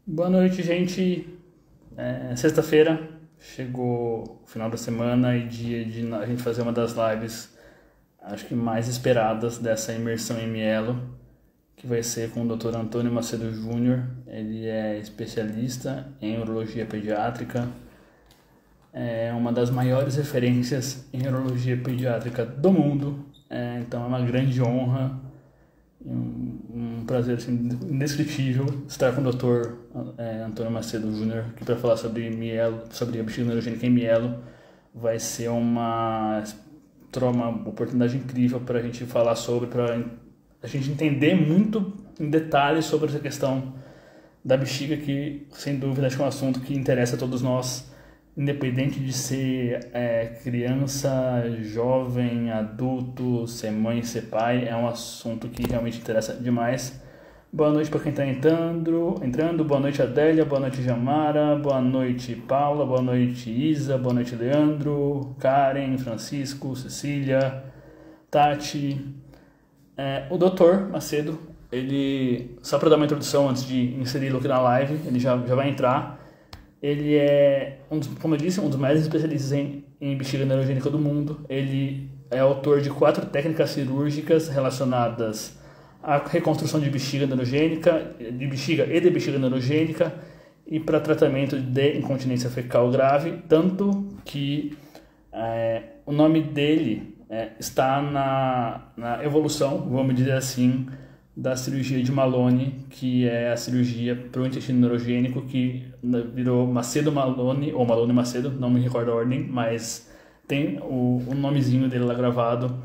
Boa noite, gente. Sexta-feira, chegou o final da semana e dia de a gente fazer uma das lives, acho que mais esperadas dessa imersão em Mielo, que vai ser com o Dr. Antônio Macedo Júnior. Ele é especialista em urologia pediátrica, é uma das maiores referências em urologia pediátrica do mundo. Então é uma grande honra e um prazer assim, indescritível estar com o Dr. Antônio Macedo Júnior aqui para falar sobre mielo, sobre a bexiga neurogênica em mielo. Vai ser uma oportunidade incrível para a gente falar sobre, para a gente entender muito em detalhes sobre essa questão da bexiga, que sem dúvida acho que é um assunto que interessa a todos nós, independente de ser criança, jovem, adulto, ser mãe, ser pai. É um assunto que realmente interessa demais. Boa noite para quem está entrando. Boa noite, Adélia. Boa noite, Jamara. Boa noite, Paula. Boa noite, Isa. Boa noite, Leandro, Karen, Francisco, Cecília, Tati. O Dr. Macedo, ele, só para dar uma introdução antes de inseri-lo aqui na live, ele já vai entrar. Ele é, como eu disse, um dos mais especialistas em bexiga neurogênica do mundo. Ele é autor de 4 técnicas cirúrgicas relacionadas à reconstrução de bexiga neurogênica, de bexiga neurogênica e para tratamento de incontinência fecal grave, tanto que o nome dele está na evolução, vamos dizer assim, da cirurgia de Malone, que é a cirurgia para o intestino neurogênico, que virou Macedo Malone, ou Malone Macedo, não me recordo a ordem, mas tem o nomezinho dele lá gravado.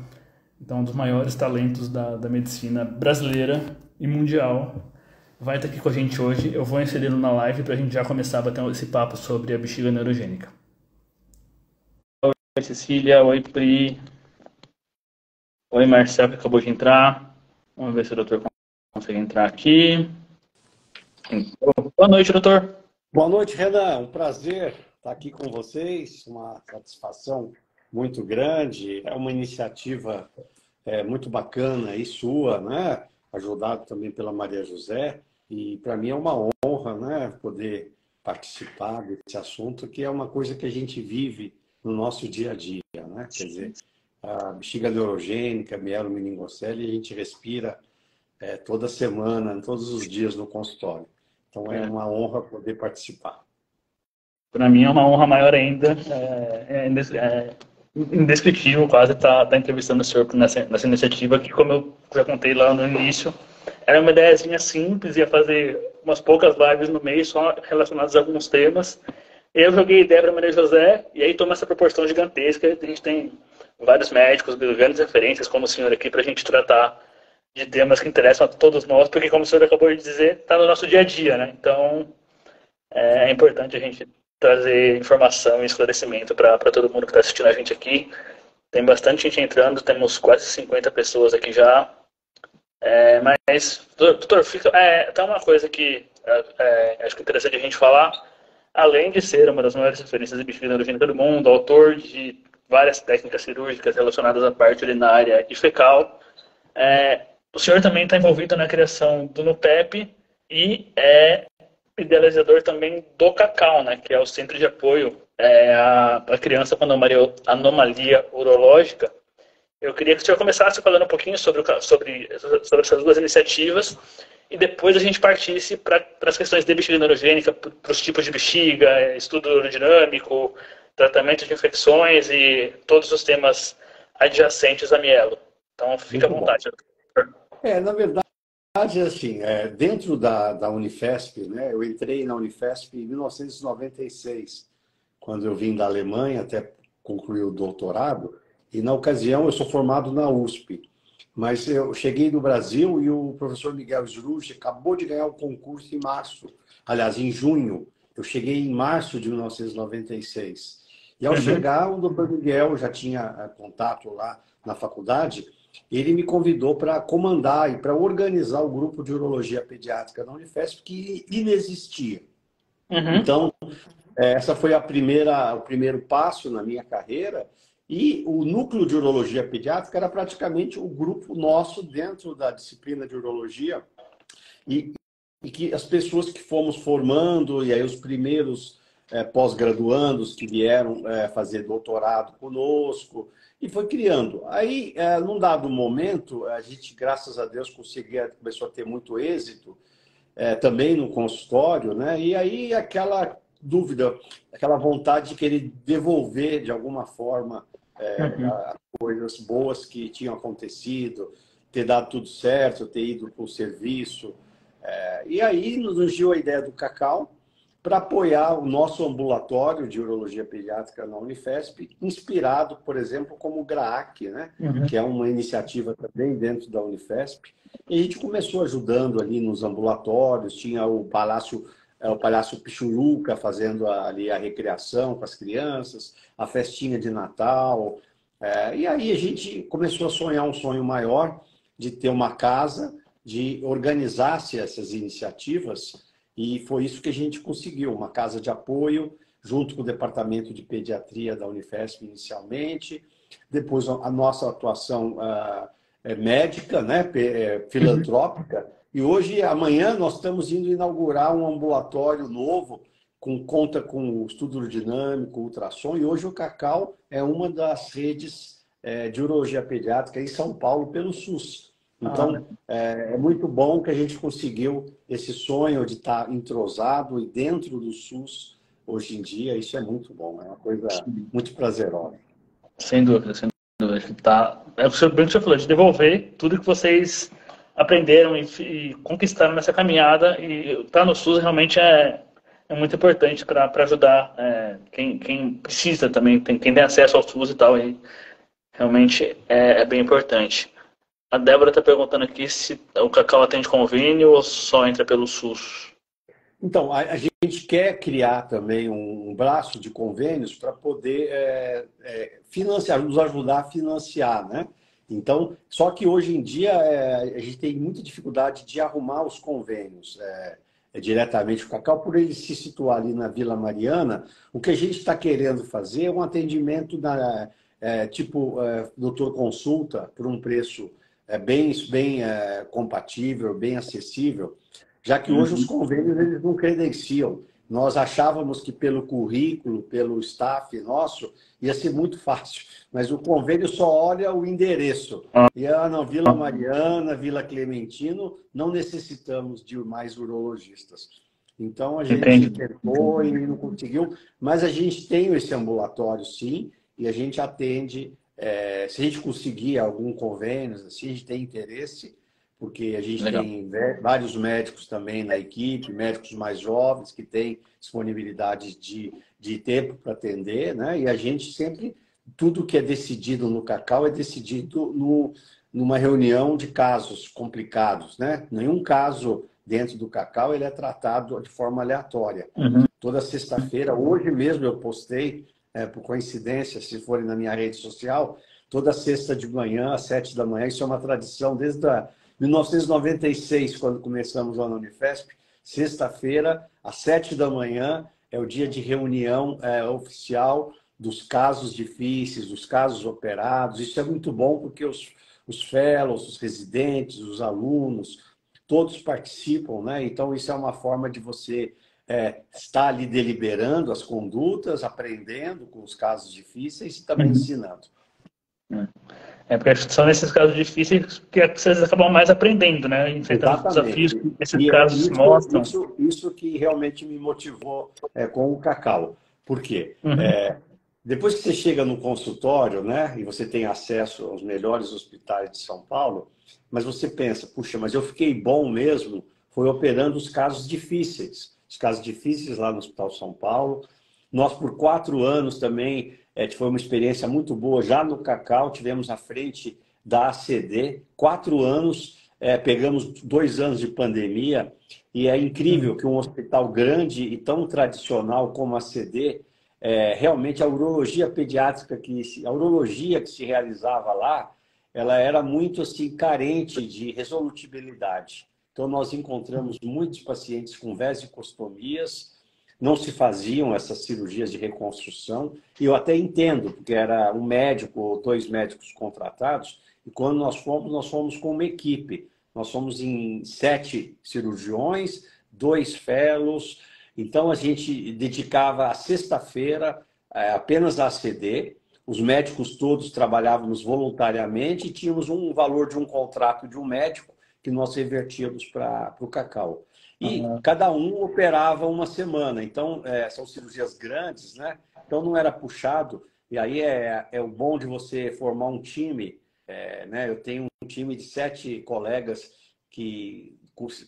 Então, um dos maiores talentos da medicina brasileira e mundial. Vai estar aqui com a gente hoje. Eu vou inseri-lo na live para a gente já começar a bater esse papo sobre a bexiga neurogênica. Oi, Cecília. Oi, Pri. Oi, Marcelo, que acabou de entrar. Vamos ver se o doutor consegue entrar aqui. Boa noite, doutor. Boa noite, Renan. Um prazer estar aqui com vocês. Uma satisfação muito grande. É uma iniciativa muito bacana e sua, né? Ajudado também pela Maria José. E para mim é uma honra, né? Poder participar desse assunto, que é uma coisa que a gente vive no nosso dia a dia, né? Quer dizer, a bexiga neurogênica, mielomeningocele, a gente respira toda semana, todos os dias no consultório. Então é uma honra poder participar. Para mim é uma honra maior ainda. Indescritível quase estar entrevistando o senhor nessa iniciativa, que, como eu já contei lá no início, era uma ideiazinha simples, ia fazer umas poucas lives no mês só relacionadas a alguns temas. Eu joguei a ideia para Maria José e aí toma essa proporção gigantesca. A gente tem vários médicos, grandes referências como o senhor aqui para a gente tratar de temas que interessam a todos nós, porque, como o senhor acabou de dizer, está no nosso dia a dia, né? Então é importante a gente trazer informação e esclarecimento para todo mundo que está assistindo a gente aqui. Tem bastante gente entrando, temos quase 50 pessoas aqui já. Mas, doutor, tá uma coisa que acho que é interessante a gente falar. Além de ser uma das maiores referências de bexiga neurogênica do mundo, autor de várias técnicas cirúrgicas relacionadas à parte urinária e fecal, o senhor também está envolvido na criação do NUPEP e é idealizador também do CACAU, né, que é o Centro de Apoio à Criança com Anomalia Urológica. Eu queria que o senhor começasse falando um pouquinho sobre essas duas iniciativas e depois a gente partisse para as questões de bexiga neurogênica, para os tipos de bexiga, estudo urodinâmico, tratamento de infecções e todos os temas adjacentes a mielo. Então, fica à Muito bom. vontade, doutor. Na verdade, assim, dentro da Unifesp, né, eu entrei na Unifesp em 1996, quando eu vim da Alemanha até concluir o doutorado, e na ocasião eu sou formado na USP. Mas eu cheguei no Brasil e o professor Miguel Sruch acabou de ganhar o concurso em março. Aliás, em junho. Eu cheguei em março de 1996. E ao Uhum. chegar, o doutor Miguel já tinha contato lá na faculdade. Ele me convidou para comandar e para organizar o grupo de urologia pediátrica da Unifesp, que inexistia. Uhum. Então, essa foi o primeiro passo na minha carreira. E o núcleo de urologia pediátrica era praticamente o grupo nosso dentro da disciplina de urologia. E e que as pessoas que fomos formando, e aí os primeiros pós-graduandos que vieram fazer doutorado conosco, e foi criando. Aí, num dado momento, a gente, graças a Deus, começou a ter muito êxito, também no consultório, né? E aí aquela dúvida, aquela vontade de querer devolver, de alguma forma, Uhum. as coisas boas que tinham acontecido, ter dado tudo certo, ter ido para o serviço. E aí nos surgiu a ideia do Cacau para apoiar o nosso ambulatório de urologia pediátrica na Unifesp, inspirado, por exemplo, como o GRAAC, né? Uhum. Que é uma iniciativa também dentro da Unifesp. E a gente começou ajudando ali nos ambulatórios, tinha o Palácio Pichuruca fazendo ali a recreação com as crianças, a festinha de Natal. E aí a gente começou a sonhar um sonho maior de ter uma casa, de organizar-se essas iniciativas, e foi isso que a gente conseguiu, uma casa de apoio, junto com o Departamento de Pediatria da Unifesp inicialmente, depois a nossa atuação médica, né, Uhum. filantrópica, e hoje, amanhã, nós estamos indo inaugurar um ambulatório novo, conta com estudo dinâmico, ultrassom, e hoje o Cacau é uma das redes de urologia pediátrica em São Paulo pelo SUS. Ah, Então, é muito bom que a gente conseguiu esse sonho de estar entrosado e dentro do SUS hoje em dia. Isso é muito bom, é uma coisa muito prazerosa. sem dúvida, sem dúvida. Acho que tá, é o que você falou, de devolver tudo que vocês aprenderam e conquistaram nessa caminhada. E estar no SUS realmente é muito importante para ajudar quem precisa também, quem tem acesso ao SUS e tal. E realmente é bem importante. A Débora está perguntando aqui se o Cacau atende convênio ou só entra pelo SUS. Então, a gente quer criar também um braço de convênios para poder financiar, nos ajudar a financiar, né? Então, só que hoje em dia a gente tem muita dificuldade de arrumar os convênios diretamente com o Cacau, por ele se situar ali na Vila Mariana. O que a gente está querendo fazer é um atendimento tipo doutor consulta por um preço bem compatível, bem acessível, já que hoje os Uhum. convênios eles não credenciam. Nós achávamos que pelo currículo, pelo staff nosso, ia ser muito fácil, mas o convênio só olha o endereço. Ah, E não, Vila Mariana, Vila Clementino, não necessitamos de mais urologistas. Então a gente entendi. tentou e não conseguiu, mas a gente tem esse ambulatório sim, e a gente atende. Se a gente conseguir algum convênio, assim, a gente tem interesse, porque a gente Legal. tem vários médicos também na equipe, médicos mais jovens que têm disponibilidade de tempo para atender, né? E a gente sempre, tudo que é decidido no Cacau é decidido numa reunião de casos complicados, né? Nenhum caso dentro do Cacau ele é tratado de forma aleatória. Uhum. Toda sexta-feira, hoje mesmo eu postei, por coincidência, se forem na minha rede social, toda sexta de manhã, às 7 da manhã, isso é uma tradição desde 1996, quando começamos lá na Unifesp, sexta-feira, às 7 da manhã, é o dia de reunião oficial dos casos difíceis, dos casos operados. Isso é muito bom porque os fellows, os residentes, os alunos, todos participam, né? Então, isso é uma forma de você estar ali deliberando as condutas, aprendendo com os casos difíceis e também Uhum. ensinando. Porque são nesses casos difíceis que vocês acabam mais aprendendo, né? Enfrentando os desafios Exatamente. que esses E é casos mostram. isso que realmente me motivou com o Cacau. Por quê? Uhum. Depois que você chega no consultório, né, e você tem acesso aos melhores hospitais de São Paulo, mas você pensa, puxa, mas eu fiquei bom mesmo, foi operando os casos difíceis. Os casos difíceis lá no Hospital São Paulo. Nós, por 4 anos também, foi uma experiência muito boa. Já no Cacau, tivemos à frente da ACD, 4 anos, pegamos 2 anos de pandemia, e é incrível que um hospital grande e tão tradicional como a ACD, realmente a urologia pediátrica, a urologia que se realizava lá, ela era muito assim, carente de resolutibilidade. Então, nós encontramos muitos pacientes com vesicostomias, não se faziam essas cirurgias de reconstrução, e eu até entendo, porque era um médico ou 2 médicos contratados, e quando nós fomos com uma equipe. nós somos em 7 cirurgiões, 2 fellows. Então, a gente dedicava a sexta-feira apenas a ACD. Os médicos todos trabalhávamos voluntariamente e tínhamos um valor de um contrato de um médico que nós revertíamos para o Cacau. E cada um operava uma semana. Então, são cirurgias grandes, né? Então, não era puxado. E aí é o bom de você formar um time. Né? Eu tenho um time de 7 colegas que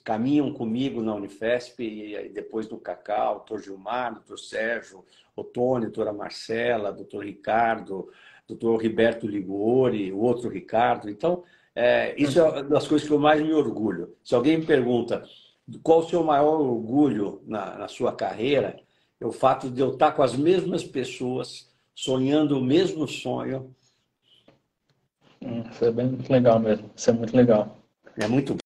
caminham comigo na Unifesp e depois no Cacau, doutor Gilmar, doutor Sérgio, Otônio, doutora Marcela, doutor Ricardo, doutor Riberto Ligori, o outro Ricardo. Então, isso é uma das coisas que eu mais me orgulho. Se alguém me pergunta qual o seu maior orgulho na sua carreira, é o fato de eu estar com as mesmas pessoas, sonhando o mesmo sonho. Isso é bem legal mesmo. Isso é muito legal. É muito bom.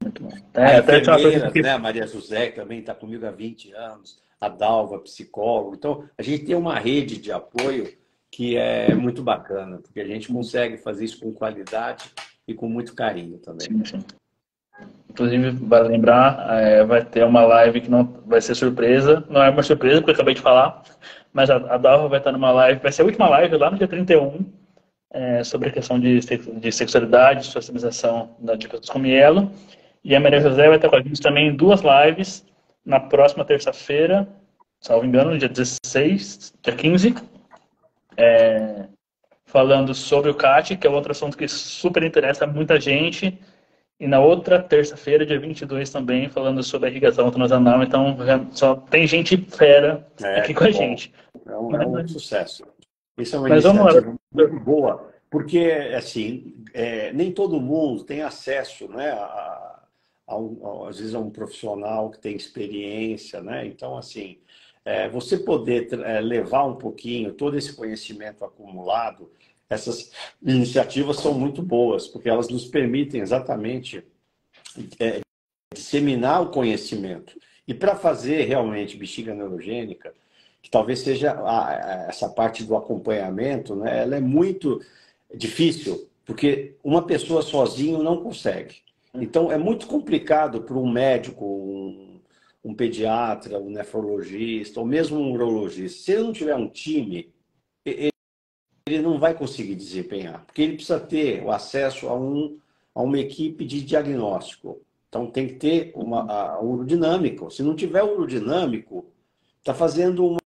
Muito bom. A Até tinha uma enfermeira, que... né, a Maria José, que também está comigo há 20 anos, a Dalva, psicólogo. Então, a gente tem uma rede de apoio que é muito bacana, porque a gente consegue fazer isso com qualidade e com muito carinho também. Sim, sim. Inclusive, vale lembrar, vai ter uma live que não vai ser surpresa. Não é uma surpresa, porque eu acabei de falar, mas a Dalva vai estar numa live, vai ser a última live lá no dia 31, sobre a questão de sexualidade, socialização da dicas com mielo. E a Maria José vai estar com a gente também em 2 lives na próxima terça-feira, salvo engano, no dia 16, dia 15, falando sobre o CAT, que é outro assunto que super interessa muita gente. E na outra terça-feira, dia 22 também, falando sobre a irrigação transanal. Então, só tem gente fera aqui com a gente. É um sucesso. Isso é uma Mas iniciativa muito boa, porque, assim, nem todo mundo tem acesso, né, às vezes, a um profissional que tem experiência, né? Então, assim, você poder levar um pouquinho todo esse conhecimento acumulado, essas iniciativas são muito boas, porque elas nos permitem exatamente disseminar o conhecimento. E para fazer realmente bexiga neurogênica, que talvez seja essa parte do acompanhamento, né, ela é muito difícil, porque uma pessoa sozinho não consegue. Então, é muito complicado para um médico, um pediatra, um nefrologista, ou mesmo um urologista. Se ele não tiver um time, ele não vai conseguir desempenhar, porque ele precisa ter o acesso a uma equipe de diagnóstico. Então, tem que ter um urodinâmico. Se não tiver urodinâmico, está fazendo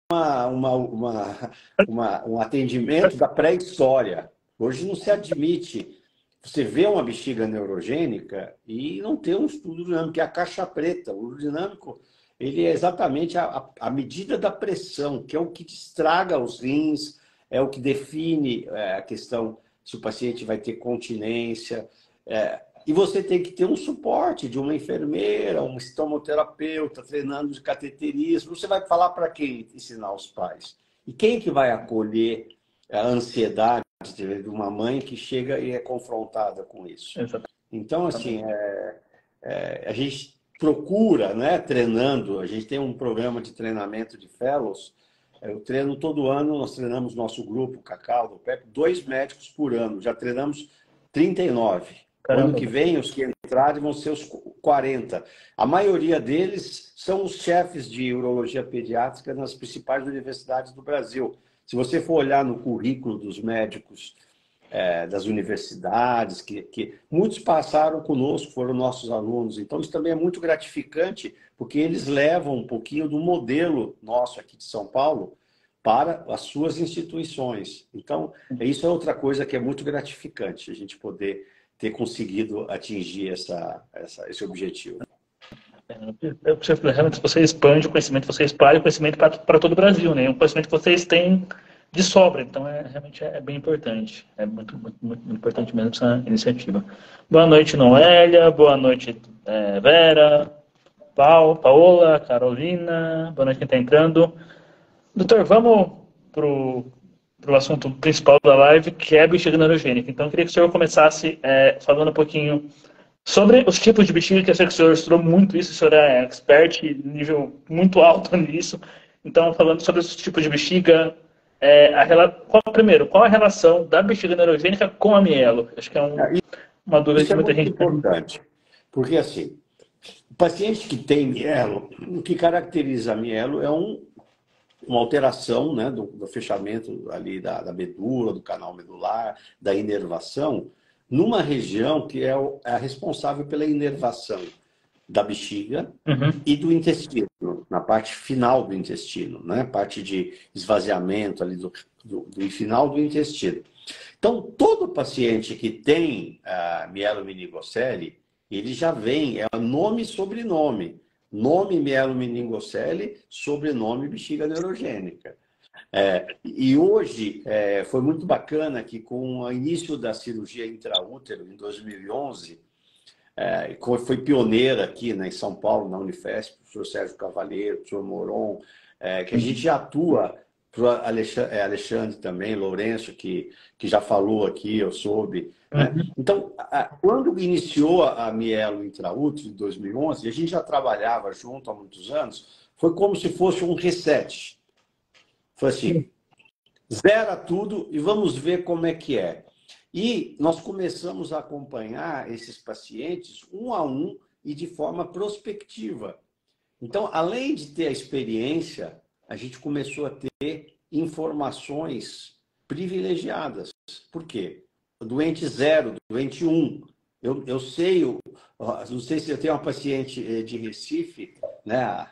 um atendimento da pré-história. Hoje não se admite você ver uma bexiga neurogênica e não ter um estudo dinâmico, que é a caixa preta. O urodinâmico, ele é exatamente a medida da pressão, que é o que estraga os rins, é o que define a questão se o paciente vai ter continência. E você tem que ter um suporte de uma enfermeira, um estomoterapeuta treinando de cateterismo. Você vai falar para quem ensinar os pais? E quem que vai acolher a ansiedade de uma mãe que chega e é confrontada com isso? Exatamente. Então, assim, a gente procura, né, treinando, a gente tem um programa de treinamento de fellows. Eu treino todo ano, nós treinamos nosso grupo, o Cacau, do PEP, 2 médicos por ano. Já treinamos 39. Caramba. Ano que vem, os que entrarem vão ser os 40. A maioria deles são os chefes de urologia pediátrica nas principais universidades do Brasil. Se você for olhar no currículo dos médicos das universidades, que muitos passaram conosco, foram nossos alunos. Então, isso também é muito gratificante, porque eles levam um pouquinho do modelo nosso aqui de São Paulo para as suas instituições. Então, isso é outra coisa que é muito gratificante, a gente poder ter conseguido atingir esse objetivo. Realmente, você expande o conhecimento, você espalha o conhecimento para todo o Brasil, né? Um conhecimento que vocês têm de sobra, então realmente é bem importante. É muito, muito, muito importante mesmo essa iniciativa. Boa noite, Noélia. Boa noite, Vera, Paola, Carolina. Boa noite quem está entrando. Doutor, vamos para o assunto principal da live, que é a bexiga neurogênica. Então, eu queria que o senhor começasse falando um pouquinho sobre os tipos de bexiga, que eu sei que o senhor estudou muito isso, o senhor é expert, nível muito alto nisso. Então, falando sobre os tipos de bexiga, primeiro, qual a relação da bexiga neurogênica com a mielo? Acho que é Uma dúvida Isso que é muita muito gente tem. importante, porque assim, o paciente que tem mielo, o que caracteriza a mielo é uma alteração, né, do fechamento ali da medula, do canal medular, da inervação, numa região que é a responsável pela inervação da bexiga Uhum. e do intestino, na parte final do intestino, né, parte de esvaziamento ali do final do intestino. Então, todo paciente que tem mielomeningocele, ele já vem, é nome e sobrenome. Nome mielomeningocele, sobrenome bexiga neurogênica. E hoje foi muito bacana que com o início da cirurgia intraútero, em 2011, foi pioneira aqui, né, em São Paulo, na Unifesp, o professor Sérgio Cavalheiro, o professor Moron, que a gente atua, para o Alexandre também, Lourenço, que já falou aqui, eu soube. Né? Uhum. Então, quando iniciou a Mielo Intraútero, em 2011, e a gente já trabalhava junto há muitos anos, foi como se fosse um reset. Foi Sim. assim, zera tudo e vamos ver como é que é. E nós começamos a acompanhar esses pacientes um a um e de forma prospectiva. Então, além de ter a experiência, a gente começou a ter informações privilegiadas. Por quê? O doente zero, doente um. Eu sei, não sei se eu tenho uma paciente de Recife, né?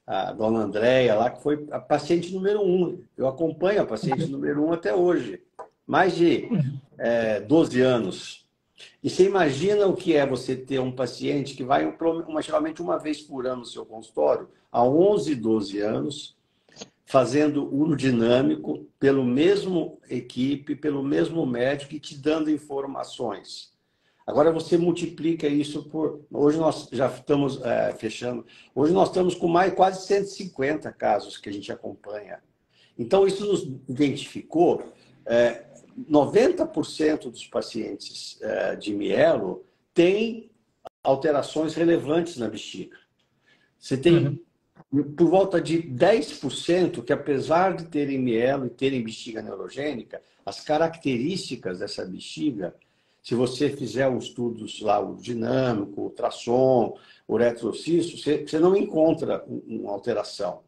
A dona Andréia lá, que foi a paciente número um. Eu acompanho a paciente número um até hoje. Mais de 12 anos. E você imagina o que é você ter um paciente que vai geralmente uma vez por ano no seu consultório, há 11, 12 anos, fazendo urodinâmico pelo mesmo equipe, pelo mesmo médico e te dando informações. Agora você multiplica isso por... Hoje nós já estamos fechando. Hoje nós estamos com mais quase 150 casos que a gente acompanha. Então, isso nos identificou 90% dos pacientes de mielo têm alterações relevantes na bexiga. Você Uhum. tem por volta de 10% que, apesar de terem mielo e terem bexiga neurogênica, as características dessa bexiga, se você fizer os estudos lá, o dinâmico, o ultrassom, o retrocisto, você não encontra uma alteração.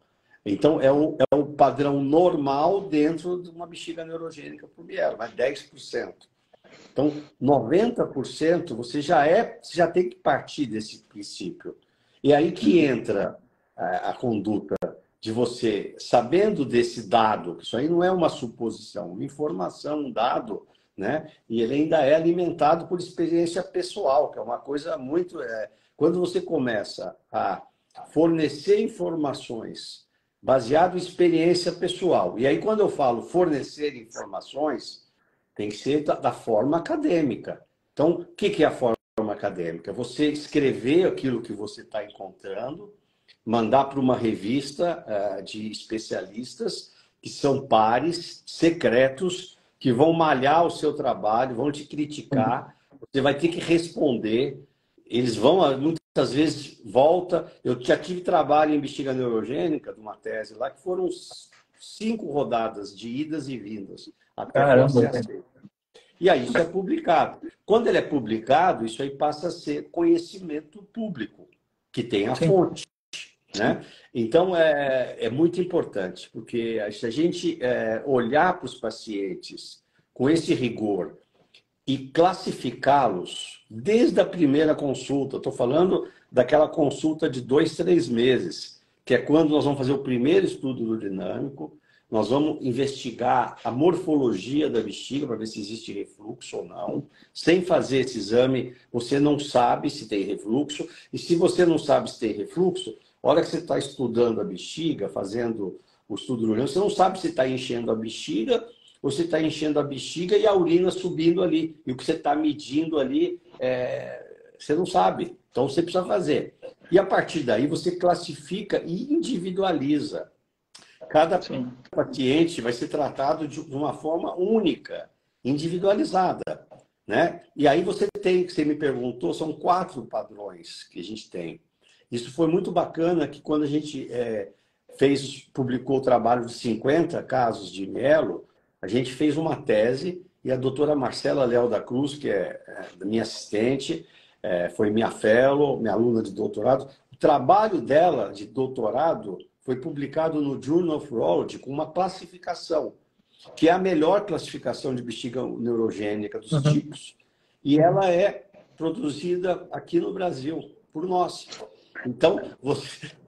Então, é o padrão normal dentro de uma bexiga neurogênica por mielo, mas 10%. Então, 90% você já tem que partir desse princípio. E aí que entra a conduta de você, sabendo desse dado, que isso aí não é uma suposição, uma informação, um dado, né? E ele ainda é alimentado por experiência pessoal, que é uma coisa muito... quando você começa a fornecer informações baseado em experiência pessoal, e aí quando eu falo fornecer informações, tem que ser da forma acadêmica. Então, o que é a forma acadêmica? Você escrever aquilo que você está encontrando, mandar para uma revista de especialistas que são pares, secretos, que vão malhar o seu trabalho, vão te criticar, você vai ter que responder, eles vão, muitas vezes, volta. Eu já tive trabalho em bexiga neurogênica, de uma tese lá, que foram 5 rodadas de idas e vindas, até for Caramba, ser cara. aceito. E aí isso é publicado. Quando ele é publicado, isso aí passa a ser conhecimento público, que tem a Sim. fonte. Né? Então, é muito importante, porque se a gente olhar para os pacientes com esse rigor e classificá-los desde a primeira consulta, estou falando daquela consulta de 2, 3 meses, que é quando nós vamos fazer o primeiro estudo do dinâmico, nós vamos investigar a morfologia da bexiga para ver se existe refluxo ou não. Sem fazer esse exame, você não sabe se tem refluxo. E se você não sabe se tem refluxo, a hora que você está estudando a bexiga, fazendo o estudo do urânio, você não sabe se está enchendo a bexiga ou se está enchendo a bexiga e a urina subindo ali. E o que você está medindo ali, você não sabe. Então, você precisa fazer. E a partir daí, você classifica e individualiza. Cada Sim. paciente vai ser tratado de uma forma única, individualizada. Né? E aí você tem, que você me perguntou, são 4 padrões que a gente tem. Isso foi muito bacana que quando a gente publicou o trabalho de 50 casos de mielo, a gente fez uma tese e a doutora Marcela Leal da Cruz, que é minha assistente, foi minha fellow, minha aluna de doutorado. O trabalho dela de doutorado foi publicado no Journal of Urology com uma classificação, que é a melhor classificação de bexiga neurogênica dos tipos, e ela é produzida aqui no Brasil, por nós. Então,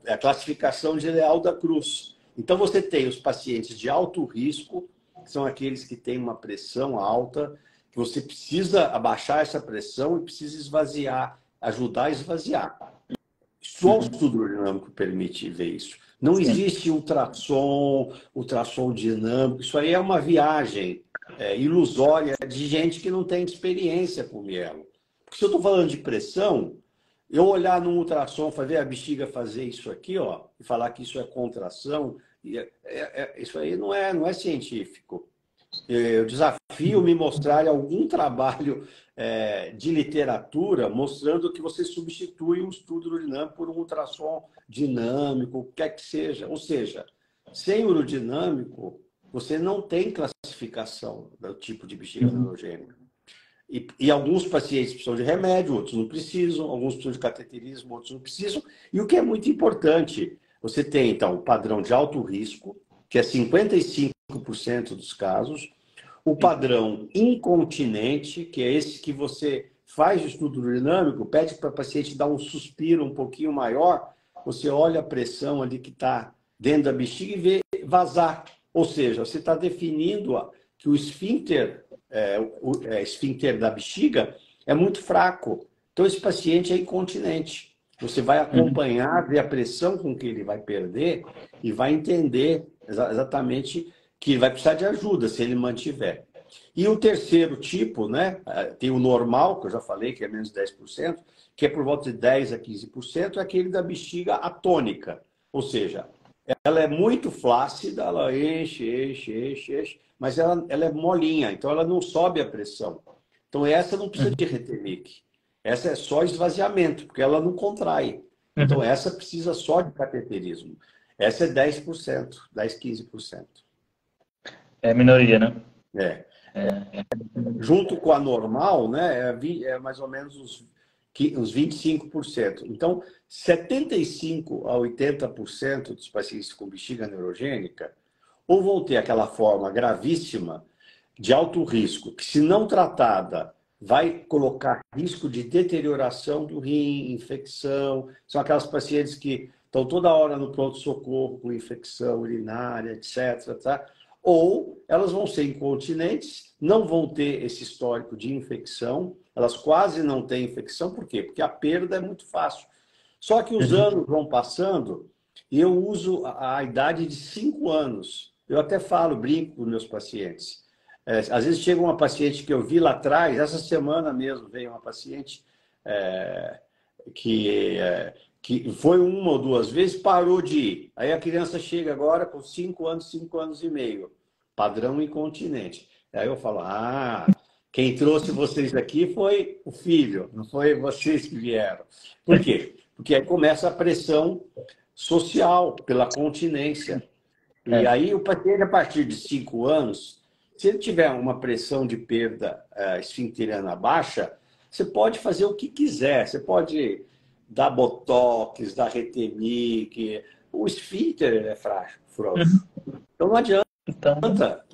é a classificação de Leal da Cruz. Então, você tem os pacientes de alto risco, que são aqueles que têm uma pressão alta, que você precisa abaixar essa pressão e precisa esvaziar, ajudar a esvaziar. Só o estudo urodinâmico permite ver isso. Não existe ultrassom dinâmico. Isso aí é uma viagem ilusória de gente que não tem experiência com mielo. Porque se eu estou falando de pressão, eu olhar num ultrassom, fazer a bexiga fazer isso aqui, ó, e falar que isso é contração, isso aí não é científico. Eu desafio me mostrar algum trabalho de literatura mostrando que você substitui um estudo urodinâmico por um ultrassom dinâmico, o que quer que seja. Ou seja, sem urodinâmico, você não tem classificação do tipo de bexiga neurogênica. E alguns pacientes precisam de remédio, outros não precisam, alguns precisam de cateterismo, outros não precisam. E o que é muito importante, você tem, então, o padrão de alto risco, que é 55% dos casos, o padrão incontinente, que é esse que você faz o estudo urodinâmico, pede para o paciente dar um suspiro um pouquinho maior, você olha a pressão ali que está dentro da bexiga e vê vazar. Ou seja, você está definindo que o esfíncter da bexiga é muito fraco. Então, esse paciente é incontinente. Você vai acompanhar, ver a pressão com que ele vai perder e vai entender exatamente que ele vai precisar de ajuda se ele mantiver. E o terceiro tipo, né, tem o normal, que eu já falei, que é menos 10%, que é por volta de 10% a 15%, é aquele da bexiga atônica. Ou seja, ela é muito flácida, ela enche, mas ela é molinha, então ela não sobe a pressão. Então essa não precisa de Retemic. Essa é só esvaziamento, porque ela não contrai. Então essa precisa só de cateterismo. Essa é 10%, 10, 15%. É minoria, né? Junto com a normal, né, é mais ou menos uns 25%. Então, 75% a 80% dos pacientes com bexiga neurogênica ou vão ter aquela forma gravíssima de alto risco, que se não tratada, vai colocar risco de deterioração do rim, infecção. São aquelas pacientes que estão toda hora no pronto-socorro com infecção urinária, etc. Tá? Ou elas vão ser incontinentes, não vão ter esse histórico de infecção, elas quase não têm infecção. Por quê? Porque a perda é muito fácil. Só que os anos vão passando e eu uso a idade de 5 anos. Eu até falo, brinco com meus pacientes. Às vezes chega uma paciente que eu vi lá atrás, essa semana mesmo veio uma paciente que foi uma ou duas vezes, parou de ir. Aí a criança chega agora com 5 anos, 5 anos e meio, padrão incontinente. Aí eu falo, quem trouxe vocês aqui foi o filho, não foi vocês que vieram. Por quê? Porque aí começa a pressão social pela continência. E aí o paciente, a partir de 5 anos, se ele tiver uma pressão de perda esfincteriana baixa, você pode fazer o que quiser. Você pode dar botox, dar Retemic. O esfíncter é frágil. Então não adianta.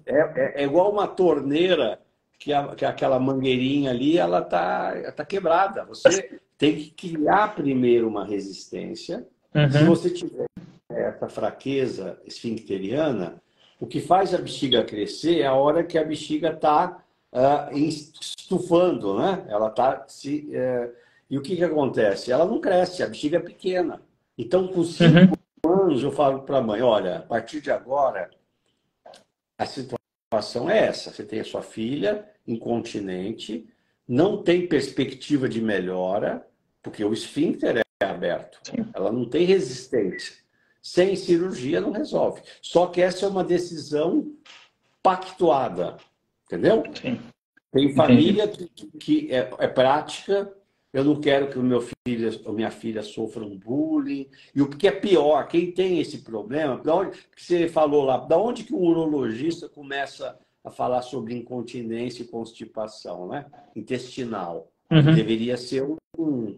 É igual uma torneira que aquela mangueirinha ali, ela tá quebrada. Você tem que criar primeiro uma resistência. Se você tiver essa fraqueza esfincteriana, o que faz a bexiga crescer é a hora que a bexiga está estufando, né? Ela está e o que acontece? Ela não cresce, a bexiga é pequena. Então, com 5 anos, eu falo para a mãe, olha, a partir de agora, a situação é essa. Você tem a sua filha incontinente, não tem perspectiva de melhora, porque o esfíncter é aberto. Ela não tem resistência. Sem cirurgia não resolve. Só que essa é uma decisão pactuada. Entendeu? Sim. Tem família que é prática. Eu não quero que o meu filho ou minha filha sofram bullying. E o que é pior, quem tem esse problema, da onde que você falou lá, da onde que um urologista começa a falar sobre incontinência e constipação, né? Intestinal. Uhum. Deveria ser um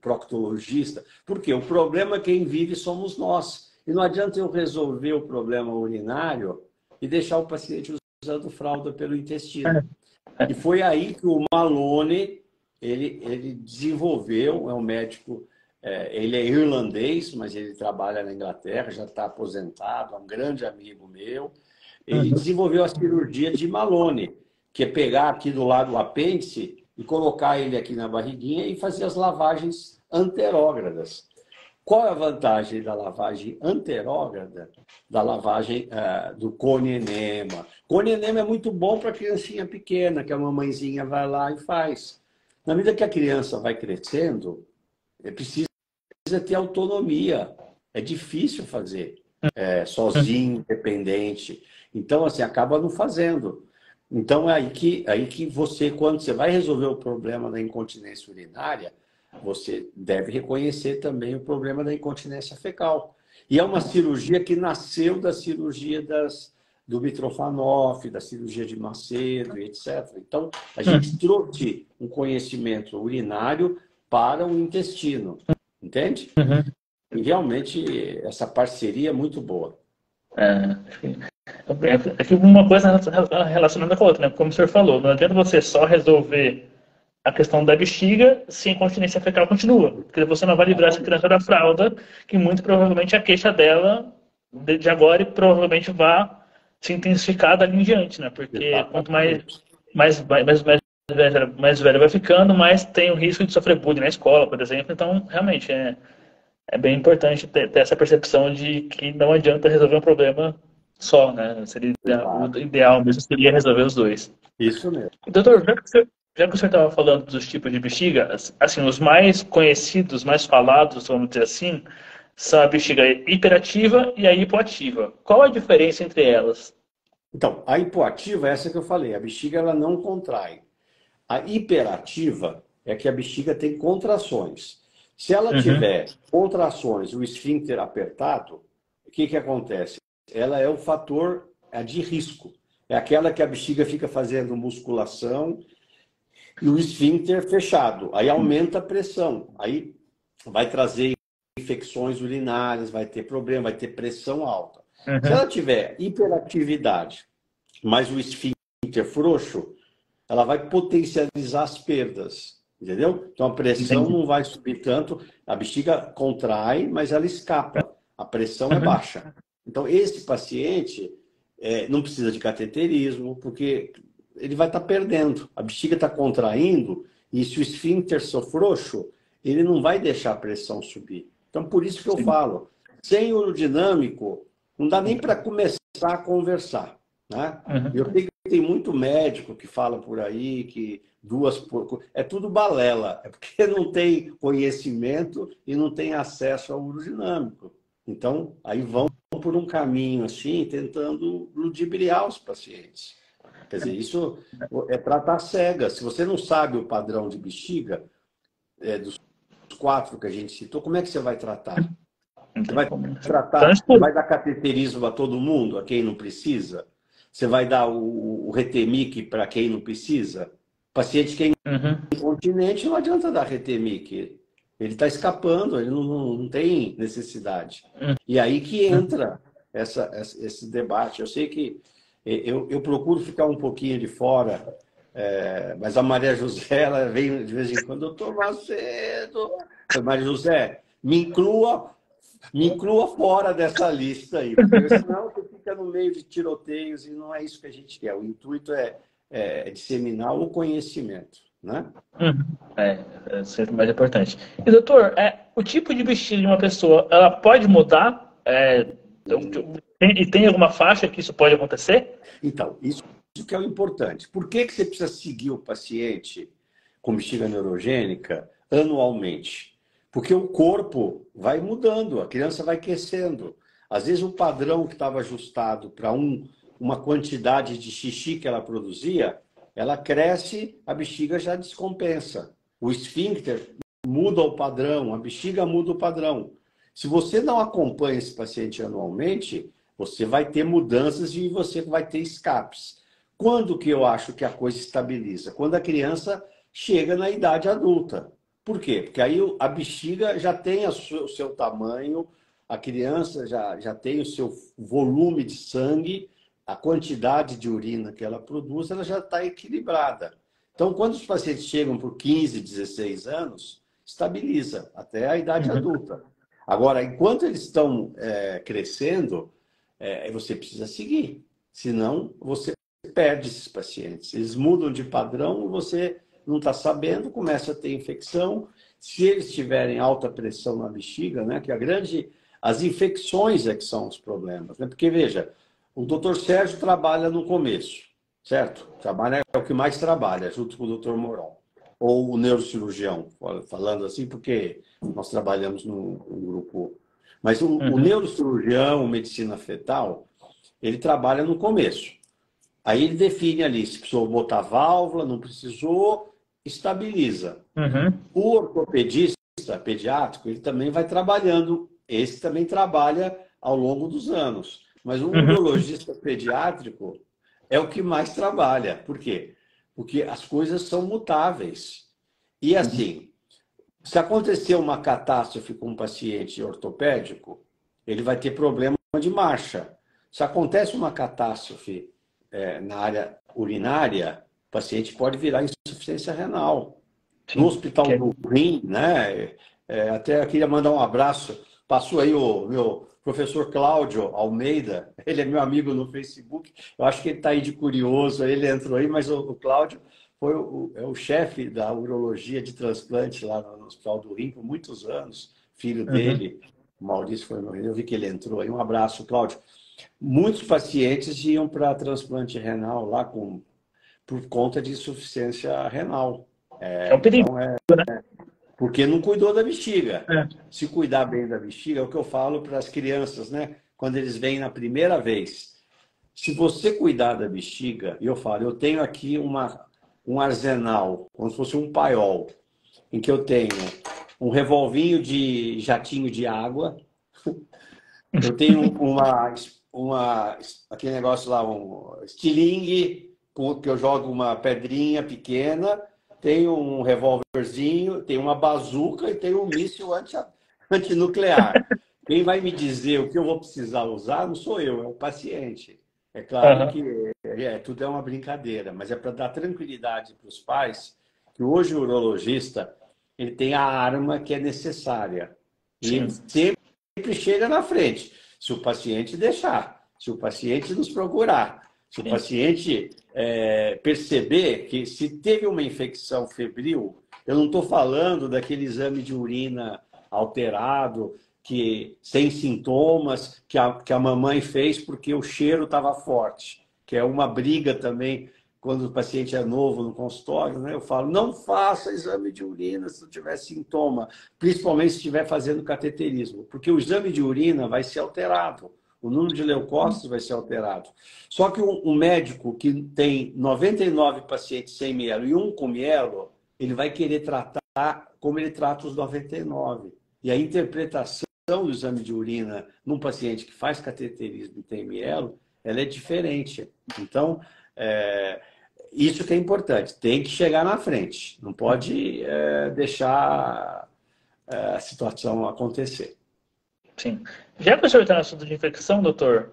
proctologista. Porque o problema quem vive somos nós. E não adianta eu resolver o problema urinário e deixar o paciente usando fralda pelo intestino. E foi aí que o Malone, ele desenvolveu, é um médico, ele é irlandês, mas ele trabalha na Inglaterra, já está aposentado, é um grande amigo meu. Ele desenvolveu a cirurgia de Malone, que é pegar aqui do lado o apêndice e colocar ele aqui na barriguinha e fazer as lavagens anterógradas. Qual é a vantagem da lavagem anterógrada? Da lavagem do cone-enema. Cone-enema é muito bom para criancinha pequena, que a mamãezinha vai lá e faz. Na medida que a criança vai crescendo, precisa ter autonomia. É difícil fazer sozinho, independente. Então, assim, acaba não fazendo. Então, é aí que você, quando você vai resolver o problema da incontinência urinária, você deve reconhecer também o problema da incontinência fecal. E é uma cirurgia que nasceu da cirurgia do Mitrofanoff, da cirurgia de Macedo, etc. Então, a gente trouxe um conhecimento urinário para o intestino, entende? E realmente essa parceria é muito boa. É que uma coisa relacionada com a outra, né? Como o senhor falou, não adianta você só resolver a questão da bexiga se a incontinência fecal continua. Porque você não vai livrar essa criança da fralda, que muito provavelmente a queixa dela de agora e provavelmente vai se intensificar dali em diante, né? Porque quanto mais velha vai ficando, mais tem o risco de sofrer bullying na escola, por exemplo. Então, realmente, é bem importante ter essa percepção de que não adianta resolver um problema só, né? O ideal mesmo seria resolver os dois. Isso mesmo. Doutor, já que o senhor estava falando dos tipos de bexiga, assim, os mais conhecidos, mais falados, vamos dizer assim, são a bexiga hiperativa e a hipoativa. Qual a diferença entre elas? Então, a hipoativa é essa que eu falei, a bexiga ela não contrai. A hiperativa é que a bexiga tem contrações. Se ela tiver contrações, o esfíncter apertado, o que acontece? Ela é o fator de risco. É aquela que a bexiga fica fazendo musculação e o esfíncter fechado. Aí aumenta a pressão. Aí vai trazer infecções urinárias, vai ter problema, vai ter pressão alta. Se ela tiver hiperatividade, mas o esfíncter frouxo, ela vai potencializar as perdas. Entendeu? Então a pressão não vai subir tanto, a bexiga contrai, mas ela escapa. A pressão é baixa. Então esse paciente não precisa de cateterismo, porque ele vai estar perdendo. A bexiga está contraindo, e se o esfíncter for frouxo, ele não vai deixar a pressão subir. Então por isso que eu falo, sem urodinâmico, não dá nem para começar a conversar. Né? Eu sei que tem muito médico que fala por aí que é tudo balela, é porque não tem conhecimento e não tem acesso ao urodinâmico. Então, aí vão por um caminho assim, tentando ludibriar os pacientes. Quer dizer, isso é tratar cegas. Se você não sabe o padrão de bexiga, dos 4 que a gente citou, como é que você vai tratar? Você vai tratar, vai dar cateterismo a todo mundo, a quem não precisa? Você vai dar o Retemic para quem não precisa? Paciente que é incontinente, não adianta dar Retemic. Ele está escapando, ele não tem necessidade. E aí que entra esse debate. Eu sei que eu procuro ficar um pouquinho de fora, mas a Maria José, ela vem de vez em quando, doutor Macedo. Maria José, me inclua fora dessa lista aí, porque senão você fica no meio de tiroteios e não é isso que a gente quer. O intuito é disseminar o conhecimento, né? É sempre mais importante. E, doutor, o tipo de bexiga de uma pessoa, ela pode mudar? E tem alguma faixa que isso pode acontecer? Então, isso que é o importante. Por que você precisa seguir o paciente com bexiga neurogênica anualmente? Porque o corpo vai mudando, a criança vai crescendo. Às vezes o padrão que estava ajustado para uma quantidade de xixi que ela produzia, ela cresce, a bexiga já descompensa. O esfíncter muda o padrão, a bexiga muda o padrão. Se você não acompanha esse paciente anualmente, Você vai ter mudanças e você vai ter escapes. Quando que eu acho que a coisa estabiliza? Quando a criança chega na idade adulta. Por quê? Porque aí a bexiga já tem o seu tamanho, a criança já tem o seu volume de sangue, a quantidade de urina que ela produz, ela já está equilibrada. Então, quando os pacientes chegam por 15, 16 anos, estabiliza até a idade Uhum. adulta. Agora, enquanto eles estão crescendo, você precisa seguir. Senão, você perde esses pacientes. Eles mudam de padrão, você não está sabendo, começa a ter infecção. Se eles tiverem alta pressão na bexiga, né, que as infecções é que são os problemas. Né? Porque, veja, o doutor Sérgio trabalha no começo, certo? É o que mais trabalha, junto com o doutor Moron. Ou o neurocirurgião, falando assim, porque nós trabalhamos num grupo. Mas o Uhum. neurocirurgião, medicina fetal, ele trabalha no começo. Aí ele define ali se precisou botar válvula, não precisou, estabiliza. Uhum. O ortopedista pediátrico, ele também vai trabalhando, esse também trabalha ao longo dos anos. Mas o Uhum. urologista pediátrico é o que mais trabalha. Por quê? Porque as coisas são mutáveis. E Uhum. assim, se acontecer uma catástrofe com um paciente ortopédico, ele vai ter problema de marcha. Se acontece uma catástrofe na área urinária, o paciente pode virar insuficiência renal. No Sim. Hospital do Rim, né? Até queria mandar um abraço. Passou aí o meu professor Cláudio Almeida, ele é meu amigo no Facebook. Eu acho que ele está aí de curioso, ele entrou aí, mas o Cláudio foi o chefe da urologia de transplante lá no Hospital do Rim por muitos anos. Filho Uhum. dele, o Maurício, foi no Rio. Eu vi que ele entrou aí. Um abraço, Cláudio. Muitos pacientes iam para transplante renal lá por conta de insuficiência renal. É um perigo, Então, né? porque não cuidou da bexiga. É. Se cuidar bem da bexiga, é o que eu falo para as crianças, né? Quando eles vêm na primeira vez. Se você cuidar da bexiga, e eu falo, eu tenho aqui um arsenal, como se fosse um paiol, em que eu tenho um revolvinho de jatinho de água, eu tenho aquele negócio lá, um estilingue, que eu jogo uma pedrinha pequena, tenho um revólverzinho, tenho uma bazuca e tenho um míssil antinuclear. Quem vai me dizer o que eu vou precisar usar não sou eu, é o paciente. É claro Aham. que tudo é uma brincadeira, mas é para dar tranquilidade para os pais que hoje o urologista ele tem a arma que é necessária. E ele Sim. sempre chega na frente, se o paciente deixar, se o paciente nos procurar, se o Sim. paciente perceber que se teve uma infecção febril, eu não estou falando daquele exame de urina alterado, que sem sintomas, que a mamãe fez porque o cheiro estava forte, que é uma briga também quando o paciente é novo no consultório, né? Eu falo, não faça exame de urina se não tiver sintoma, principalmente se estiver fazendo cateterismo, porque o exame de urina vai ser alterado, o número de leucócitos vai ser alterado. Só que um médico que tem 99 pacientes sem mielo e um com mielo, ele vai querer tratar como ele trata os 99. E a interpretação do exame de urina num paciente que faz cateterismo e tem mielo, ela é diferente. Então, isso que é importante, tem que chegar na frente, não pode deixar a situação acontecer. Sim. Já que o senhor está no assunto de infecção, doutor,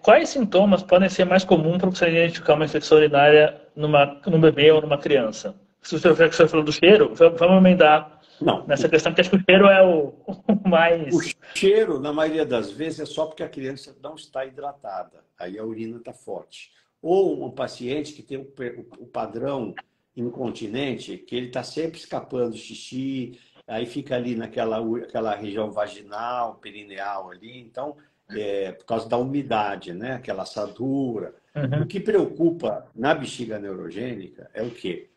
quais sintomas podem ser mais comuns para você identificar uma infecção urinária num bebê ou numa criança? Se o senhor, já que o senhor falou do cheiro, vamos emendar Não, nessa questão, porque acho que o cheiro é o o mais. cheiro, na maioria das vezes, é só porque a criança não está hidratada, aí a urina está forte. Ou um paciente que tem o padrão incontinente, que ele está sempre escapando xixi, aí fica ali aquela região vaginal, perineal ali, então, por causa da umidade, né? Aquela assadura. O Uhum. que preocupa na bexiga neurogênica é o quê?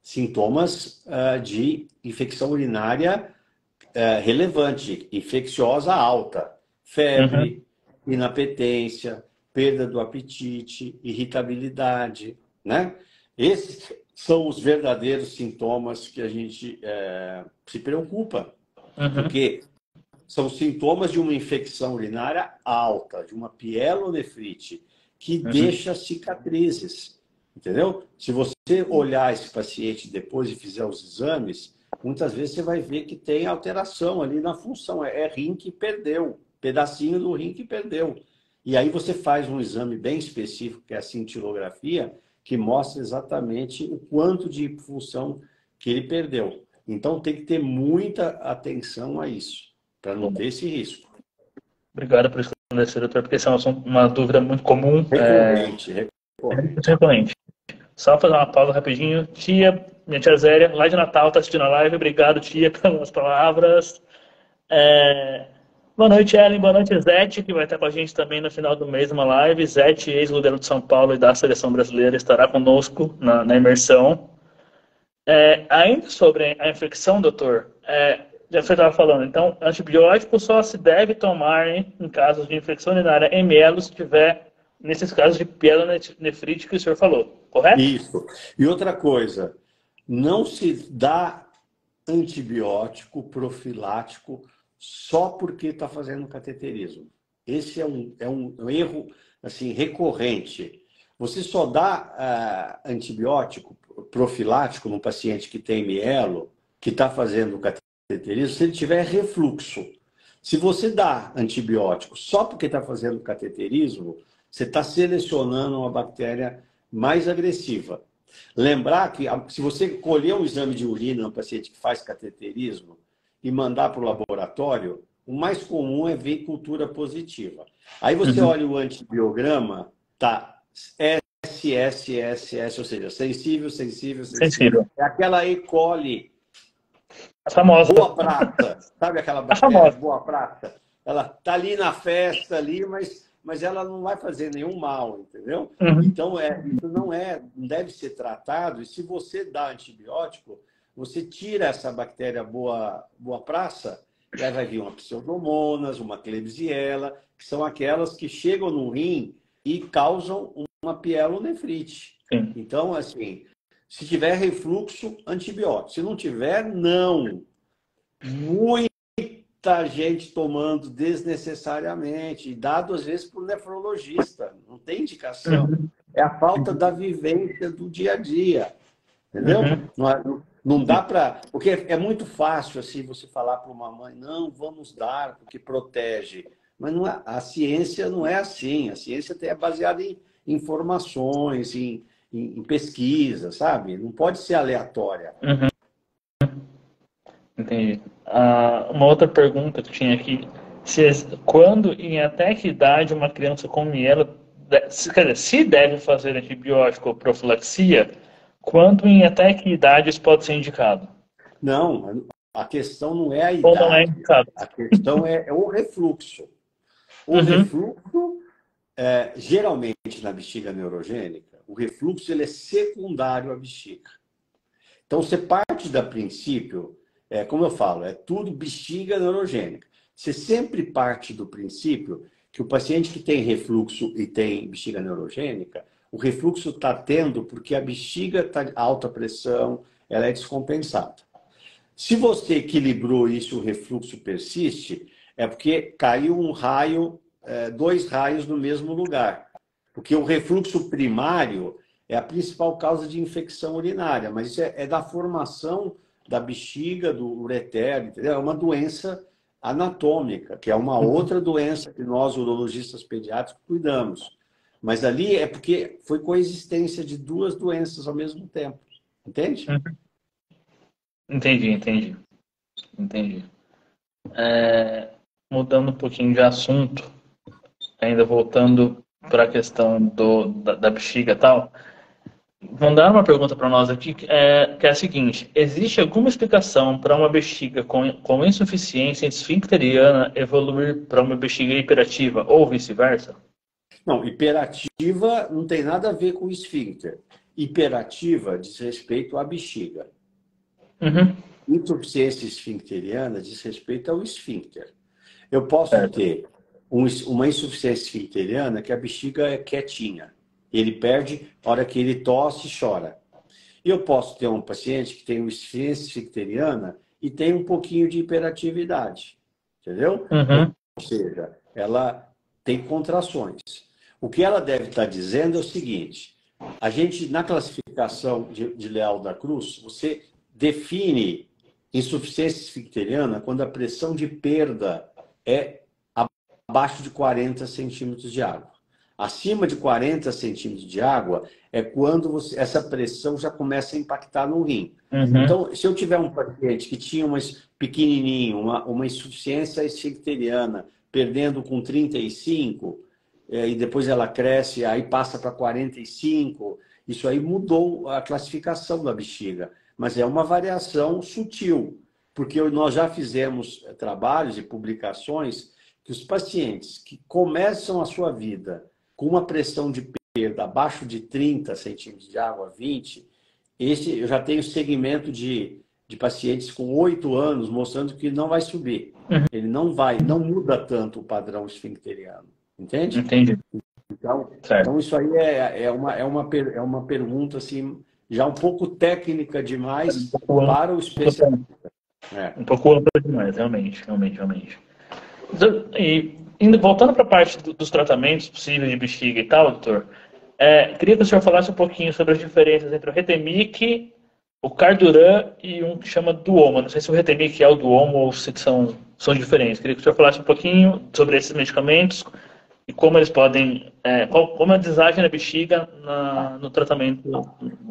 Sintomas de infecção urinária relevante, infecciosa alta, Uhum. febre, inapetência, perda do apetite, irritabilidade, né? Esses são os verdadeiros sintomas que a gente se preocupa, Uhum. porque são sintomas de uma infecção urinária alta, de uma pielonefrite, que deixa cicatrizes, entendeu? Se você olhar esse paciente depois e fizer os exames, muitas vezes você vai ver que tem alteração ali na função. É rim que perdeu, pedacinho do rim que perdeu. E aí você faz um exame bem específico, que é a cintilografia, que mostra exatamente o quanto de função que ele perdeu. Então tem que ter muita atenção a isso, para não ter esse risco. Obrigado por esclarecer, doutor, porque essa é uma dúvida muito comum. Recorrente. Recorrente. Só fazer uma pausa rapidinho. Tia, minha tia Zélia, lá de Natal, está assistindo a live. Obrigado, tia, pelas palavras. Boa noite, Ellen. Boa noite, Zete, que vai estar com a gente também no final do mês, uma live. Zete, ex-goleiro de São Paulo e da seleção brasileira, estará conosco na imersão. Ainda sobre a infecção, doutor, já você estava falando, então, antibiótico só se deve tomar em casos de infecção urinária ml se tiver, nesses casos de pielonefrite que o senhor falou, correto? Isso. E outra coisa, não se dá antibiótico profilático só porque está fazendo cateterismo. Esse é um erro assim, recorrente. Você só dá antibiótico profilático num paciente que tem mielo, que está fazendo cateterismo, se ele tiver refluxo. Se você dá antibiótico só porque está fazendo cateterismo, você está selecionando uma bactéria mais agressiva. Lembrar que se você colher um exame de urina no paciente que faz cateterismo e mandar para o laboratório, o mais comum é ver cultura positiva. Aí você olha o antibiograma, tá SSSS, ou seja, sensível, sensível, sensível. É aquela E. coli. A famosa. Boa prata. Sabe aquela bactéria boa prata? Ela tá ali na festa, ali, mas ela não vai fazer nenhum mal, entendeu? Então, isso não deve ser tratado. E se você dá antibiótico, você tira essa bactéria boa praça, e aí vai vir uma pseudomonas, uma klebsiella, que são aquelas que chegam no rim e causam uma pielonefrite. Então, assim, se tiver refluxo, antibiótico. Se não tiver, não. Muita gente tomando desnecessariamente, e dado às vezes por nefrologista. Não tem indicação. É a falta da vivência do dia a dia. Entendeu? Não dá para... Porque é muito fácil assim, você falar para uma mãe, não, vamos dar, porque protege. Mas não é, a ciência não é assim. A ciência é baseada em informações, em pesquisa, sabe? Não pode ser aleatória. Entendi. Uma outra pergunta que tinha aqui, quando e até que idade uma criança com mielo, quer dizer, se deve fazer antibiótico ou profilaxia, quando e até que idade isso pode ser indicado? Não, a questão não é a idade. Ou não é indicado? A questão é o refluxo. O refluxo, geralmente na bexiga neurogênica, o refluxo ele é secundário à bexiga. Então, você parte da princípio, como eu falo, é tudo bexiga neurogênica. Você sempre parte do princípio que o paciente que tem refluxo e tem bexiga neurogênica, o refluxo está tendo porque a bexiga está em alta pressão, ela é descompensada. Se você equilibrou isso e o refluxo persiste, é porque caiu um raio, 2 raios no mesmo lugar. Porque o refluxo primário é a principal causa de infecção urinária, mas isso é da formação da bexiga, do ureter, entendeu? É uma doença anatômica, que é uma outra doença que nós, urologistas pediátricos, cuidamos. Mas ali é porque foi coexistência de 2 doenças ao mesmo tempo. Entende? Entendi. Mudando um pouquinho de assunto, ainda voltando para a questão da bexiga e tal, mandaram uma pergunta para nós aqui, que é a seguinte: existe alguma explicação para uma bexiga com insuficiência esfincteriana evoluir para uma bexiga hiperativa ou vice-versa? Não, hiperativa não tem nada a ver com esfíncter. Hiperativa diz respeito à bexiga. Insuficiência esfincteriana diz respeito ao esfíncter. Eu posso ter uma insuficiência esfincteriana que a bexiga é quietinha. Ele perde a hora que ele tosse e chora. E eu posso ter um paciente que tem uma insuficiência esfincteriana e tem um pouquinho de hiperatividade. entendeu? Uhum. Ou seja, ela tem contrações. O que ela deve estar dizendo é o seguinte: a gente, na classificação de Leal da Cruz, você define insuficiência esfincteriana quando a pressão de perda é abaixo de 40 centímetros de água. Acima de 40 centímetros de água é quando essa pressão já começa a impactar no rim. Uhum. Então, se eu tiver um paciente que tinha pequenininho, uma insuficiência esfincteriana, perdendo com 35, e depois ela cresce, aí passa para 45, isso aí mudou a classificação da bexiga. Mas é uma variação sutil, porque nós já fizemos trabalhos e publicações que os pacientes que começam a sua vida com uma pressão de perda abaixo de 30 centímetros de água, 20, eu já tenho segmento de pacientes com 8 anos mostrando que não vai subir. Ele não muda tanto o padrão esfincteriano. Entende? Entendi. Então isso aí é uma pergunta assim, já um pouco técnica demais para o especialista. Um pouco ampla demais, realmente. E voltando para a parte dos tratamentos possíveis de bexiga e tal, doutor, queria que o senhor falasse um pouquinho sobre as diferenças entre o Retemic, o Carduran e um que chama Duomo. Não sei se o Retemic é o Duomo ou se são diferentes. Queria que o senhor falasse um pouquinho sobre esses medicamentos e como eles podem, como a desagem na bexiga no tratamento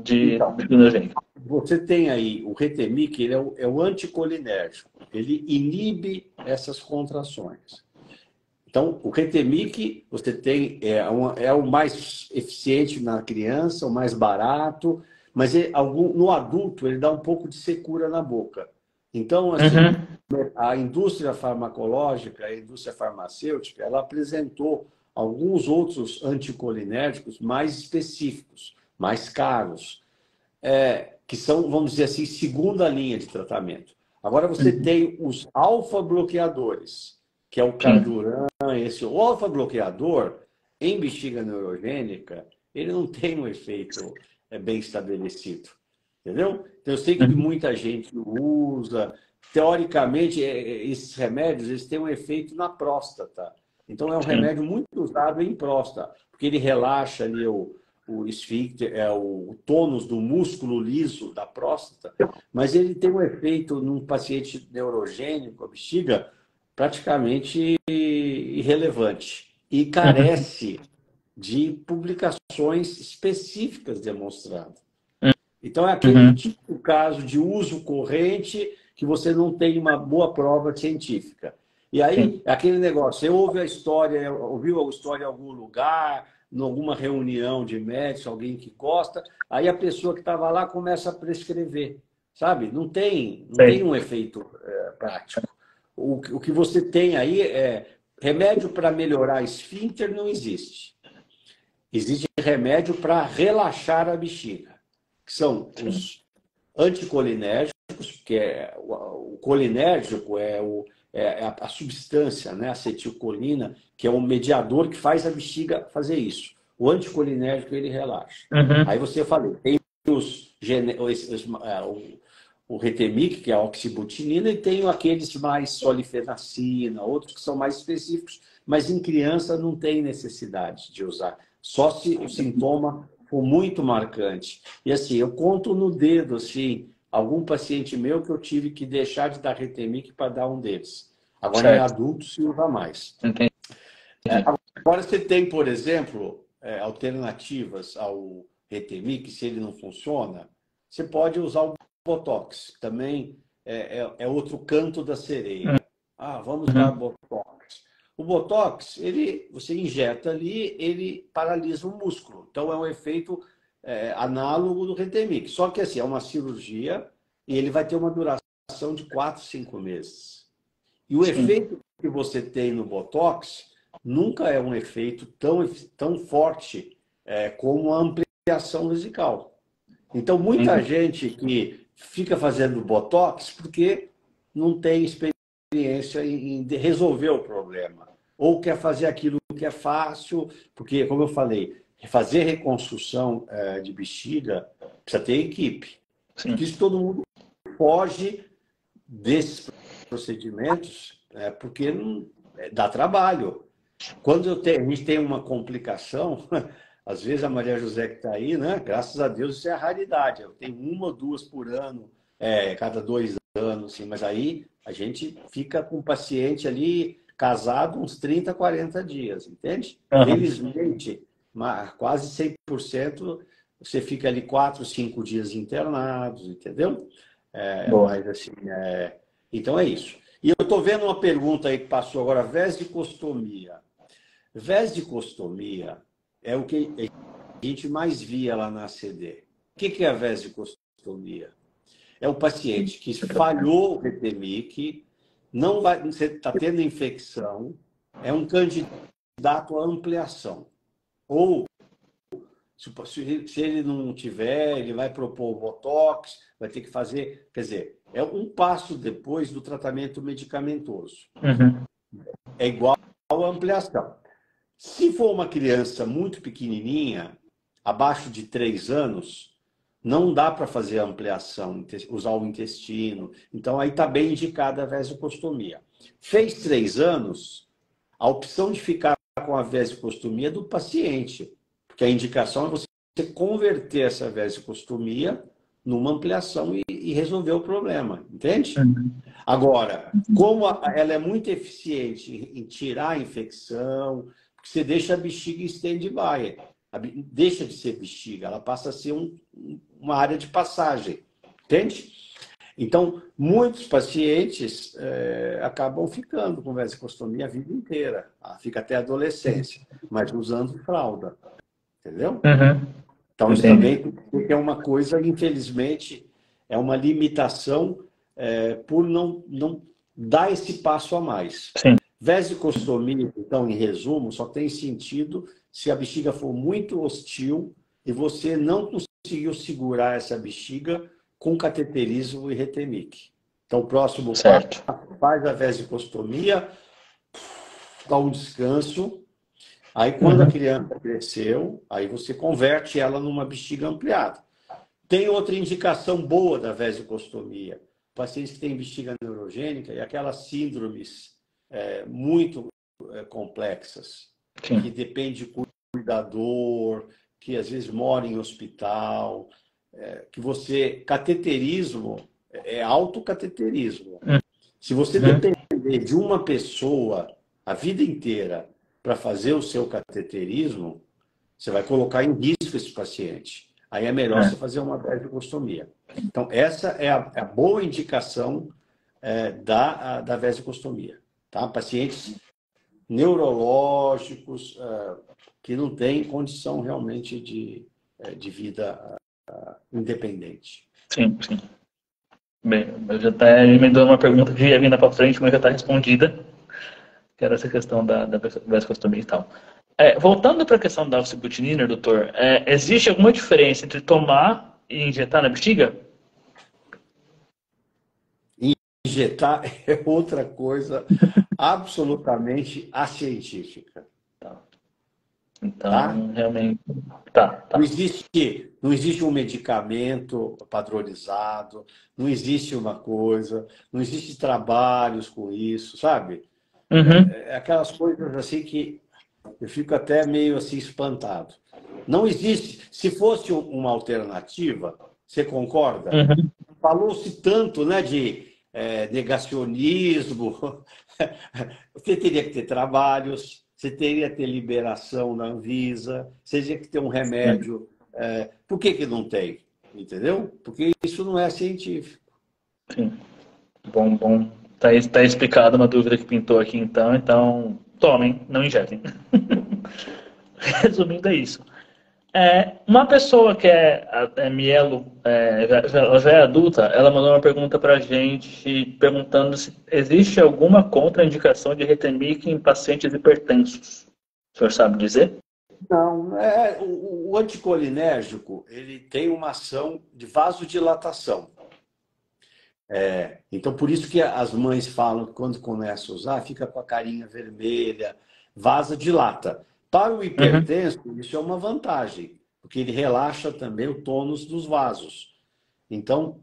de bexiga neurogênica. Você tem aí o Retemic, ele é o anticolinérgico. Ele inibe essas contrações. Então, o Retemic, você tem, é o mais eficiente na criança, o mais barato, mas no adulto ele dá um pouco de secura na boca. Então, assim, a indústria farmacológica, a indústria farmacêutica, ela apresentou alguns outros anticolinérgicos mais específicos, mais caros, que são, vamos dizer assim, segunda linha de tratamento. Agora você tem os alfa-bloqueadores, que é o Carduran, o alfa-bloqueador, em bexiga neurogênica, ele não tem um efeito bem estabelecido. Entendeu? Então, eu sei que muita gente usa. Teoricamente, esses remédios eles têm um efeito na próstata. Então, é um remédio muito usado em próstata, porque ele relaxa ali o esfíncter, o tônus do músculo liso da próstata, mas ele tem um efeito num paciente neurogênico, a bexiga, praticamente irrelevante. E carece de publicações específicas demonstrando. Então, é aquele tipo de caso de uso corrente que você não tem uma boa prova científica. E aí, é aquele negócio, você ouviu a história em algum lugar, em alguma reunião de médicos, alguém que gosta, aí a pessoa que estava lá começa a prescrever, sabe? Não tem um efeito prático. O que você tem aí remédio para melhorar esfíncter não existe. Existe remédio para relaxar a bexiga, que são os anticolinérgicos, que o colinérgico é a substância, né, acetilcolina, que é um mediador que faz a bexiga fazer isso. O anticolinérgico, ele relaxa. Aí você falou, tem o Retemic, que é a oxibutinina, e tem aqueles mais solifenacina, outros que são mais específicos, mas em criança não tem necessidade de usar, só se o sintoma for muito marcante. E assim, eu conto no dedo, assim, algum paciente meu que eu tive que deixar de dar Retemic para dar um deles. Agora, em adulto, se usa mais. Entendi. Agora, você tem, por exemplo, alternativas ao Retemic, se ele não funciona, você pode usar o Botox, também é outro canto da sereia. Vamos dar Botox. O Botox, você injeta ali, ele paralisa o músculo. Então, é um efeito análogo do Retemic. Só que, assim, é uma cirurgia e ele vai ter uma duração de 4, 5 meses. E o efeito que você tem no Botox nunca é um efeito tão forte como a ampliação vesical. Então, muita gente que fica fazendo Botox porque não tem experiência em resolver o problema. Ou quer fazer aquilo que é fácil, porque, como eu falei, fazer reconstrução de bexiga precisa ter equipe. Porque se todo mundo foge desses procedimentos, porque dá trabalho. Quando a gente tem uma complicação, às vezes a Maria José que está aí, né? Graças a Deus isso é a raridade. Eu tenho 1 ou 2 por ano, cada 2 anos, assim, mas aí a gente fica com o paciente ali casado uns 30, 40 dias, entende? Aham. Felizmente, quase 100% você fica ali 4, 5 dias internados, entendeu? Boa. Mas assim, então é isso. E eu estou vendo uma pergunta aí que passou agora, vesicostomia. Vesicostomia é o que a gente mais via lá na ACD. O que é a vesicostomia? É o paciente que falhou o Retemic, não vai, você está tendo infecção, é um candidato à ampliação. Ou, se ele não tiver, ele vai propor o Botox, vai ter que fazer. Quer dizer, é um passo depois do tratamento medicamentoso. Uhum. É igual à ampliação. Se for uma criança muito pequenininha, abaixo de 3 anos, não dá para fazer ampliação, usar o intestino. Então, aí está bem indicada a vesicostomia. Fez 3 anos, a opção de ficar com a vesicostomia é do paciente, porque a indicação é você converter essa vesicostomia numa ampliação e resolver o problema, entende? Uhum. Agora, como ela é muito eficiente em tirar a infecção, porque você deixa a bexiga em stand-by, deixa de ser bexiga, ela passa a ser uma área de passagem, entende? Então, muitos pacientes acabam ficando com vesicostomia a vida inteira, fica até a adolescência, mas usando fralda, entendeu? Uhum. Então, isso Entendi. também é uma coisa, infelizmente, é uma limitação por não dar esse passo a mais. Sim. Vesicostomia, então, em resumo, só tem sentido se a bexiga for muito hostil e você não conseguiu segurar essa bexiga com cateterismo e Retemic. Então, o próximo passo, Certo. faz a vesicostomia, dá um descanso. Aí, quando a Uhum. criança cresceu, aí você converte ela numa bexiga ampliada. Tem outra indicação boa da vesicostomia. Pacientes que têm bexiga neurogênica e aquelas síndromes muito complexas, que Sim. depende de cuidador, que às vezes mora em hospital, que você... Cateterismo é autocateterismo. Se você Uhum. depender de uma pessoa a vida inteira para fazer o seu cateterismo, você vai colocar em risco esse paciente. Aí é melhor É. você fazer uma vesicostomia. Então, essa é a boa indicação da vesicostomia. Tá? Pacientes neurológicos que não têm condição realmente de vida independente. Sim, sim. Bem, eu já até emendou uma pergunta que ia vindo para frente, mas já está respondida, que era essa questão da vasectomia e tal. Voltando para a questão da oxybutynin, doutor, existe alguma diferença entre tomar e injetar na bexiga? Injetar é outra coisa absolutamente acientífica. Tá. Tá? Então, realmente. Tá, tá. Não existe um medicamento padronizado, não existe uma coisa, não existe trabalhos com isso, sabe? Uhum, Aquelas coisas assim que eu fico até meio assim espantado. Não existe. Se fosse uma alternativa, você concorda? uhum. Falou-se tanto, né, de negacionismo. Você teria que ter trabalhos, você teria que ter liberação na Anvisa, você teria que ter um Sim, remédio. Por que não tem? Entendeu? Porque isso não é científico. sim. Bom, bom. Tá explicado uma dúvida que pintou aqui então. Então, tomem, não injetem. Resumindo, é isso. Uma pessoa que é mielo, ela já é adulta, ela mandou uma pergunta para a gente perguntando se existe alguma contraindicação de Retemic em pacientes hipertensos. O senhor sabe dizer? Não, o anticolinérgico ele tem uma ação de vasodilatação. Então, por isso que as mães falam que quando começa a usar, fica com a carinha vermelha, dilata. Para o Uhum, hipertenso, isso é uma vantagem, porque ele relaxa também o tônus dos vasos. Então,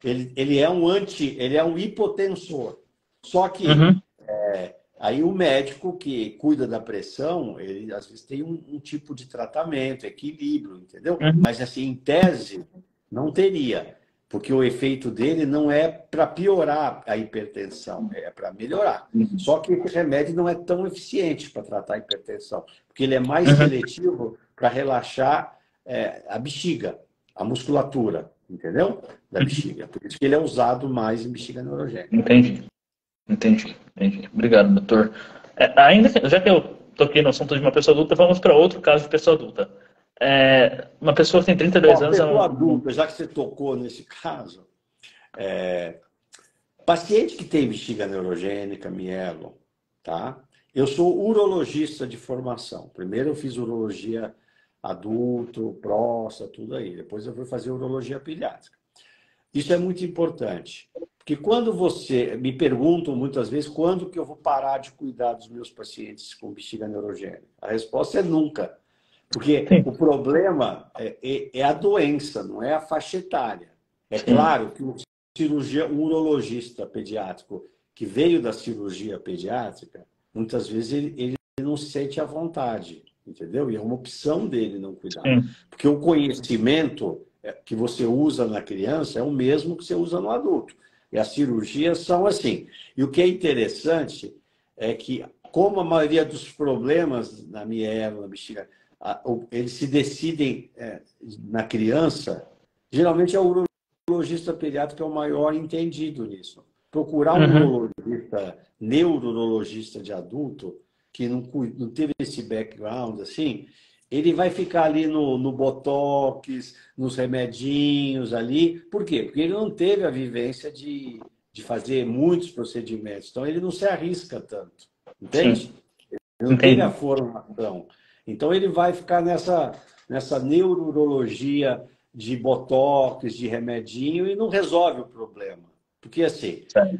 ele é um hipotensor. Só que uhum, Aí o médico que cuida da pressão, ele às vezes tem um tipo de tratamento, equilíbrio, entendeu? Uhum. Mas assim, em tese, não teria, porque o efeito dele não é para piorar a hipertensão, é para melhorar. Só que esse remédio não é tão eficiente para tratar a hipertensão, porque ele é mais Uhum. seletivo para relaxar a bexiga, a musculatura, entendeu? Da bexiga. Por isso que ele é usado mais em bexiga neurogênica. Entendi. Entendi. Obrigado, doutor. Já que eu toquei no assunto de uma pessoa adulta, vamos para outro caso de pessoa adulta. Uma pessoa que tem 32 Ó, anos é pessoa adulta, já que você tocou nesse caso, paciente que tem bexiga neurogênica, mielo, tá? Eu sou urologista de formação. Primeiro eu fiz urologia adulto, próstata, tudo aí. Depois eu fui fazer urologia pediátrica. Isso é muito importante. Porque quando você me perguntam muitas vezes quando que eu vou parar de cuidar dos meus pacientes com bexiga neurogênica, a resposta é nunca. Porque Sim, o problema é a doença, não é a faixa etária. É sim, claro que um urologista pediátrico que veio da cirurgia pediátrica, muitas vezes ele não se sente à vontade, entendeu? E é uma opção dele não cuidar. sim. Porque o conhecimento que você usa na criança é o mesmo que você usa no adulto. E as cirurgias são assim. E o que é interessante é que, como a maioria dos problemas na mielo, na bexiga, eles se decidem na criança, geralmente é o urologista pediátrico que é o maior entendido nisso. Procurar um Uhum. urologista, neurologista de adulto, que não teve esse background assim, ele vai ficar ali no botox, nos remedinhos ali. Por quê? Porque ele não teve a vivência de fazer muitos procedimentos. Então, ele não se arrisca tanto. Sim, Entende? Ele não teve a entendi. formação. Então, ele vai ficar nessa neurologia de botox, de remedinho, e não resolve o problema. Porque, assim, Certo.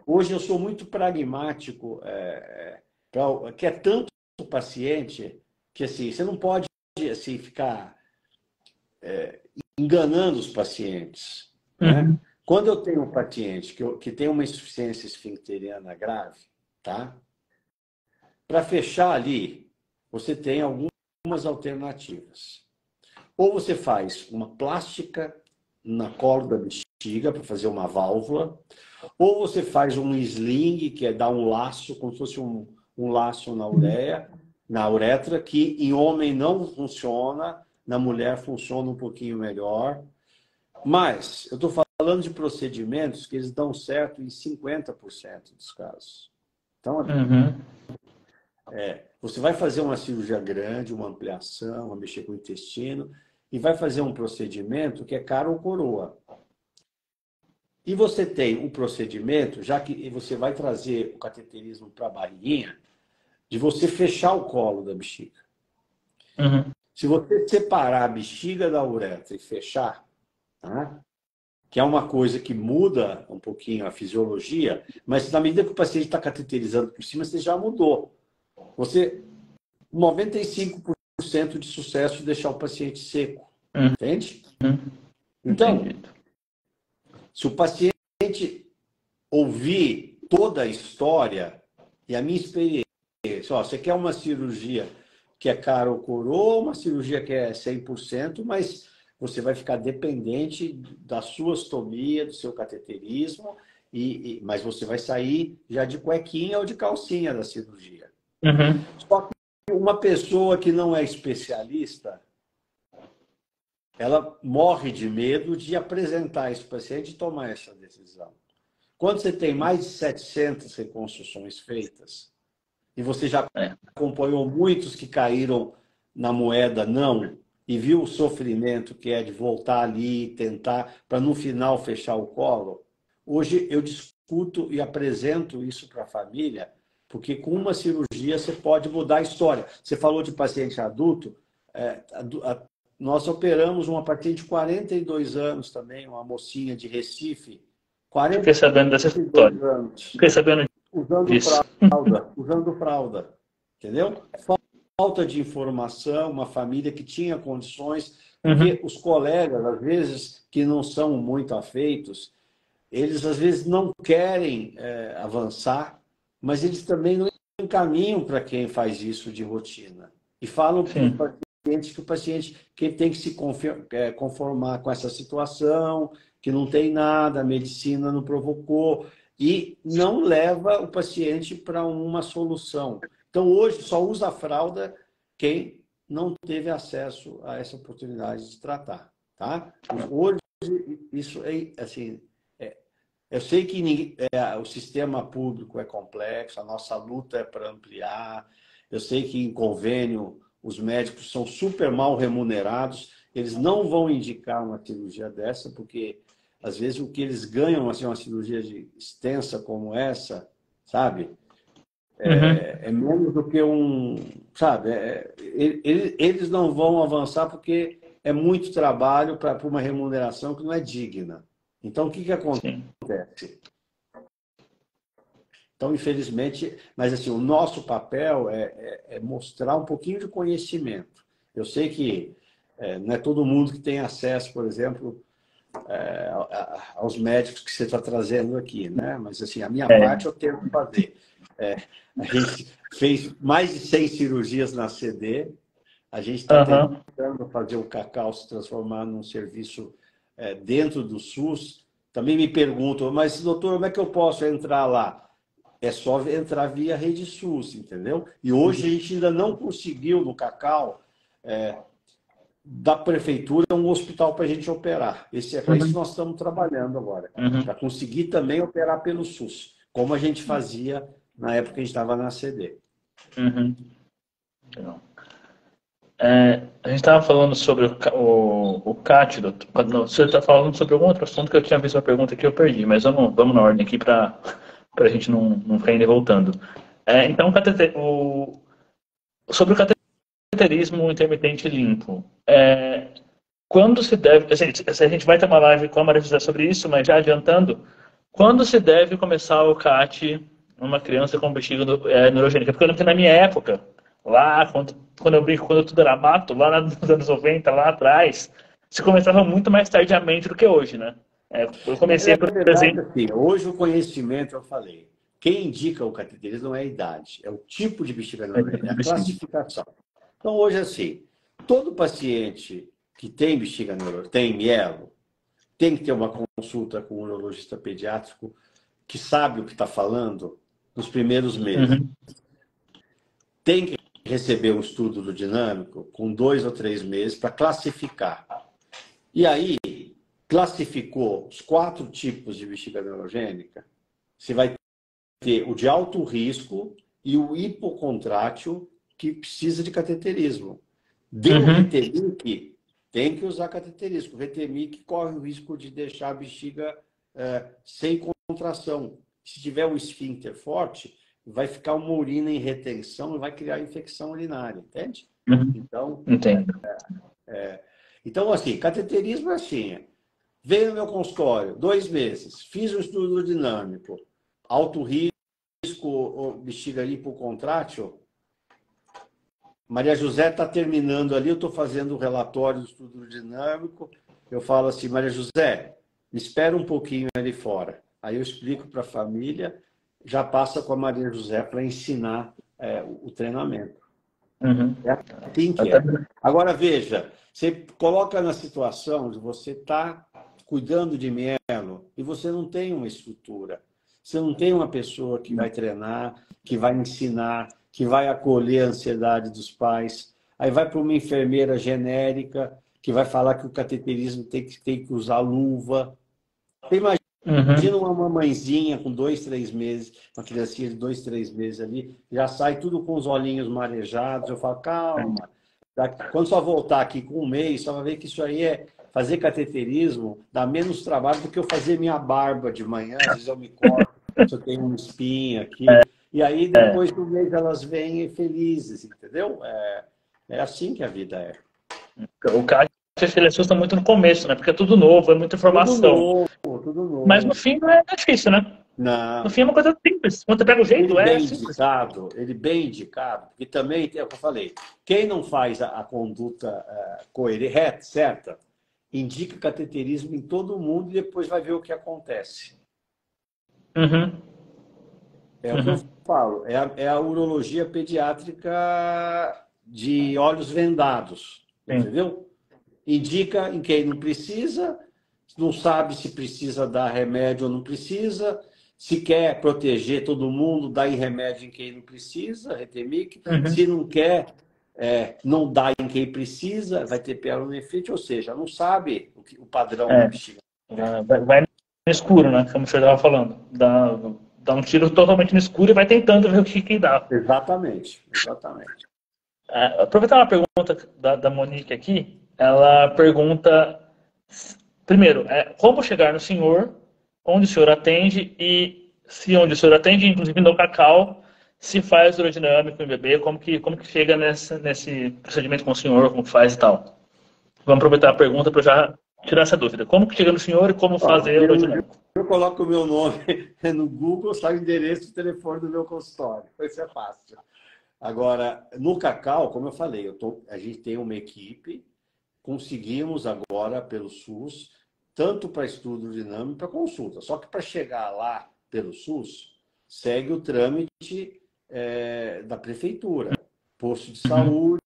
hoje eu sou muito pragmático, que é tanto paciente que assim, você não pode assim, ficar enganando os pacientes. Né? Uhum. Quando eu tenho um paciente que tem uma insuficiência esfincteriana grave, tá? Para fechar ali, você tem algumas alternativas. Ou você faz uma plástica na cola da bexiga para fazer uma válvula, ou você faz um sling, que é dar um laço, como se fosse um laço na uretra, que em homem não funciona, na mulher funciona um pouquinho melhor. Mas eu estou falando de procedimentos que eles dão certo em 50% dos casos. Então, Uhum. você vai fazer uma cirurgia grande, uma ampliação, vai mexer com o intestino, e vai fazer um procedimento que é caro ou coroa. E você tem um procedimento, já que você vai trazer o cateterismo para a barriguinha, de você fechar o colo da bexiga. Uhum. Se você separar a bexiga da uretra e fechar, tá? Que é uma coisa que muda um pouquinho a fisiologia, mas na medida que o paciente está cateterizando por cima, você já mudou. Você, 95% de sucesso de deixar o paciente seco. Entende? Uhum. Então, Entendido. se o paciente ouvir toda a história e a minha experiência, ó, você quer uma cirurgia que é cara ou coroa, uma cirurgia que é 100%, mas você vai ficar dependente da sua ostomia, do seu cateterismo, mas você vai sair já de cuequinha ou de calcinha da cirurgia. Uhum. Só que uma pessoa que não é especialista, ela morre de medo de apresentar esse paciente e tomar essa decisão. Quando você tem mais de 700 reconstruções feitas, e você já É. acompanhou muitos que caíram na moeda não, e viu o sofrimento que é de voltar ali e tentar, para no final fechar o colo, hoje eu discuto e apresento isso para a família, porque com uma cirurgia você pode mudar a história. Você falou de paciente adulto, nós operamos uma paciente de 42 anos também, uma mocinha de Recife, Fiquei sabendo dessa 42 história. anos, Fiquei sabendo usando disso. fralda, entendeu? Falta de informação, uma família que tinha condições, Uhum. porque os colegas, às vezes, que não são muito afeitos, eles às vezes não querem avançar, mas eles também não encaminham para quem faz isso de rotina. E falam para o Sim. paciente que o paciente que ele tem que se conformar com essa situação, que não tem nada, a medicina não provocou, e não leva o paciente para uma solução. Então, hoje, só usa a fralda quem não teve acesso a essa oportunidade de tratar. Tá? Hoje, isso é assim. Eu sei que o sistema público é complexo, a nossa luta é para ampliar. Eu sei que em convênio os médicos são super mal remunerados, eles não vão indicar uma cirurgia dessa, porque às vezes o que eles ganham, assim, uma cirurgia extensa como essa, sabe? Uhum. É menos do que sabe? Eles não vão avançar porque é muito trabalho para uma remuneração que não é digna. Então, o que Sim. acontece? Então, infelizmente, mas assim, o nosso papel é mostrar um pouquinho de conhecimento. Eu sei que não é todo mundo que tem acesso, por exemplo, aos médicos que você está trazendo aqui, né? Mas assim, a minha É. parte eu tenho que fazer. A gente fez mais de 100 cirurgias na CD, a gente está Aham. tentando fazer o Cacau se transformar num serviço dentro do SUS. Também me perguntam, mas doutor, como é que eu posso entrar lá? É só entrar via rede SUS, entendeu? E hoje a gente ainda não conseguiu no Cacau da prefeitura um hospital para a gente operar. Esse é para isso que Uhum. nós estamos trabalhando agora, para Uhum. conseguir também operar pelo SUS, como a gente fazia na época que a gente estava na CD. Uhum. Legal. A gente estava falando sobre o CAT, doutor. Não, você está falando sobre algum outro assunto que eu tinha visto uma pergunta que eu perdi, mas vamos na ordem aqui para a gente não ficar indo e voltando. Então, sobre o cateterismo intermitente limpo, quando se deve. A gente vai ter uma live com a Maria José sobre isso, mas já adiantando, quando se deve começar o CAT numa criança com bexiga neurogênica? Porque eu lembro que na minha época, lá, quando eu brinco, quando tudo era mato, lá nos anos 90, lá atrás, se começava muito mais tardiamente do que hoje, né? Eu comecei, por Na verdade, exemplo. assim, hoje o conhecimento, eu falei, quem indica o cateterismo não é a idade, é o tipo de bexiga neurogênica, é a classificação. Então, hoje, assim, todo paciente que tem bexiga neurogênica, tem mielo, tem que ter uma consulta com um neurologista pediátrico que sabe o que está falando nos primeiros meses. Uhum, Tem que receber um estudo do dinâmico com 2 ou 3 meses para classificar. E aí, classificou os 4 tipos de bexiga neurogênica, você vai ter o de alto risco e o hipocontrátil que precisa de cateterismo. Deu uhum, Retemic, tem que usar cateterismo. O Retemic corre o risco de deixar a bexiga sem contração. Se tiver um esfíncter forte, vai ficar uma urina em retenção e vai criar infecção urinária, entende? uhum. Então, Entendo. assim, cateterismo é assim. Veio no meu consultório, 2 meses, fiz um estudo dinâmico, alto risco, bexiga lipocontrátil. Maria José está terminando ali, eu estou fazendo o relatório do estudo dinâmico. Eu falo assim, Maria José, me espera um pouquinho ali fora. Aí eu explico para a família, já passa com a Maria José para ensinar o treinamento. Uhum. É assim que Até... é. Agora, veja, você coloca na situação de você estar cuidando de mielo e você não tem uma estrutura. Você não tem uma pessoa que vai treinar, que vai ensinar, que vai acolher a ansiedade dos pais. Aí vai para uma enfermeira genérica que vai falar que o cateterismo tem que usar luva. Você Uhum. imagina uma mamãezinha com 2, 3 meses, uma criancinha de 2, 3 meses ali, já sai tudo com os olhinhos marejados. Eu falo, calma. Quando só voltar aqui com 1 mês, só vai ver que isso aí fazer cateterismo dá menos trabalho do que eu fazer minha barba de manhã. Às vezes eu me corto, se eu tenho uma espinha aqui. E aí, depois do mês, elas vêm felizes, entendeu? É assim que a vida é. O CAT ele assusta muito no começo, né? Porque é tudo novo, é muita Tudo informação. novo, tudo Mas no novo. fim não é difícil, né? No Não, fim é uma coisa simples. Quando você pega o jeito, é simples. ele bem indicado, porque também, é o que eu falei, quem não faz a conduta coerente, reta, certa, indica cateterismo em todo mundo e depois vai ver o que acontece. Uhum. É o que eu Uhum. falo, é a urologia pediátrica de olhos vendados, Sim. entendeu? Indica em quem não precisa, não sabe se precisa dar remédio ou não precisa, se quer proteger todo mundo, dá em remédio em quem não precisa, Retemic, se não quer, não dá em quem precisa, vai ter pielonefrite, ou seja, não sabe o padrão da bexiga. Vai no escuro, né? Como o senhor estava falando. Dá um tiro totalmente no escuro e vai tentando ver o que dá. Exatamente, exatamente. Aproveitar uma pergunta da Monique aqui, ela pergunta, primeiro, como chegar no senhor, onde o senhor atende e se onde o senhor atende, inclusive no Cacau, se faz urodinâmico em bebê, como que chega nesse procedimento com o senhor, como faz e tal. Vamos aproveitar a pergunta para já tirar essa dúvida. Como que chega no senhor e como fazer urodinâmico? Eu coloco o meu nome no Google, sai o endereço e o telefone do meu consultório. Isso é fácil. Agora, no Cacau, como eu falei, a gente tem uma equipe, conseguimos agora pelo SUS, tanto para estudo dinâmico para consulta. Só que para chegar lá pelo SUS, segue o trâmite da prefeitura. Posto de saúde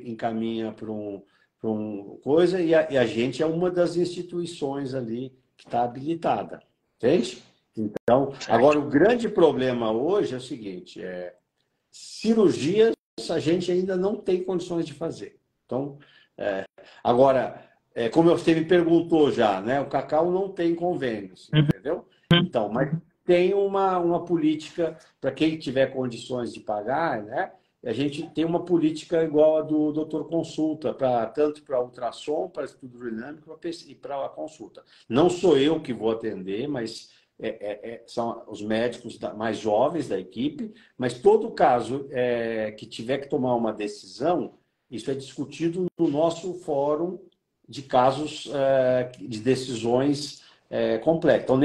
encaminha para coisa, e a gente é uma das instituições ali que está habilitada. Entende? Então, agora o grande problema hoje é o seguinte, cirurgias a gente ainda não tem condições de fazer. Então, agora, como você me perguntou já, né? O Cacau não tem convênios, entendeu? Então, mas tem uma política para quem tiver condições de pagar, né? A gente tem uma política igual a do doutor consulta, tanto para ultrassom, para estudo dinâmico e para a consulta. Não sou eu que vou atender, mas são os médicos mais jovens da equipe, mas todo caso que tiver que tomar uma decisão, isso é discutido no nosso fórum de casos de decisões complexas. Então,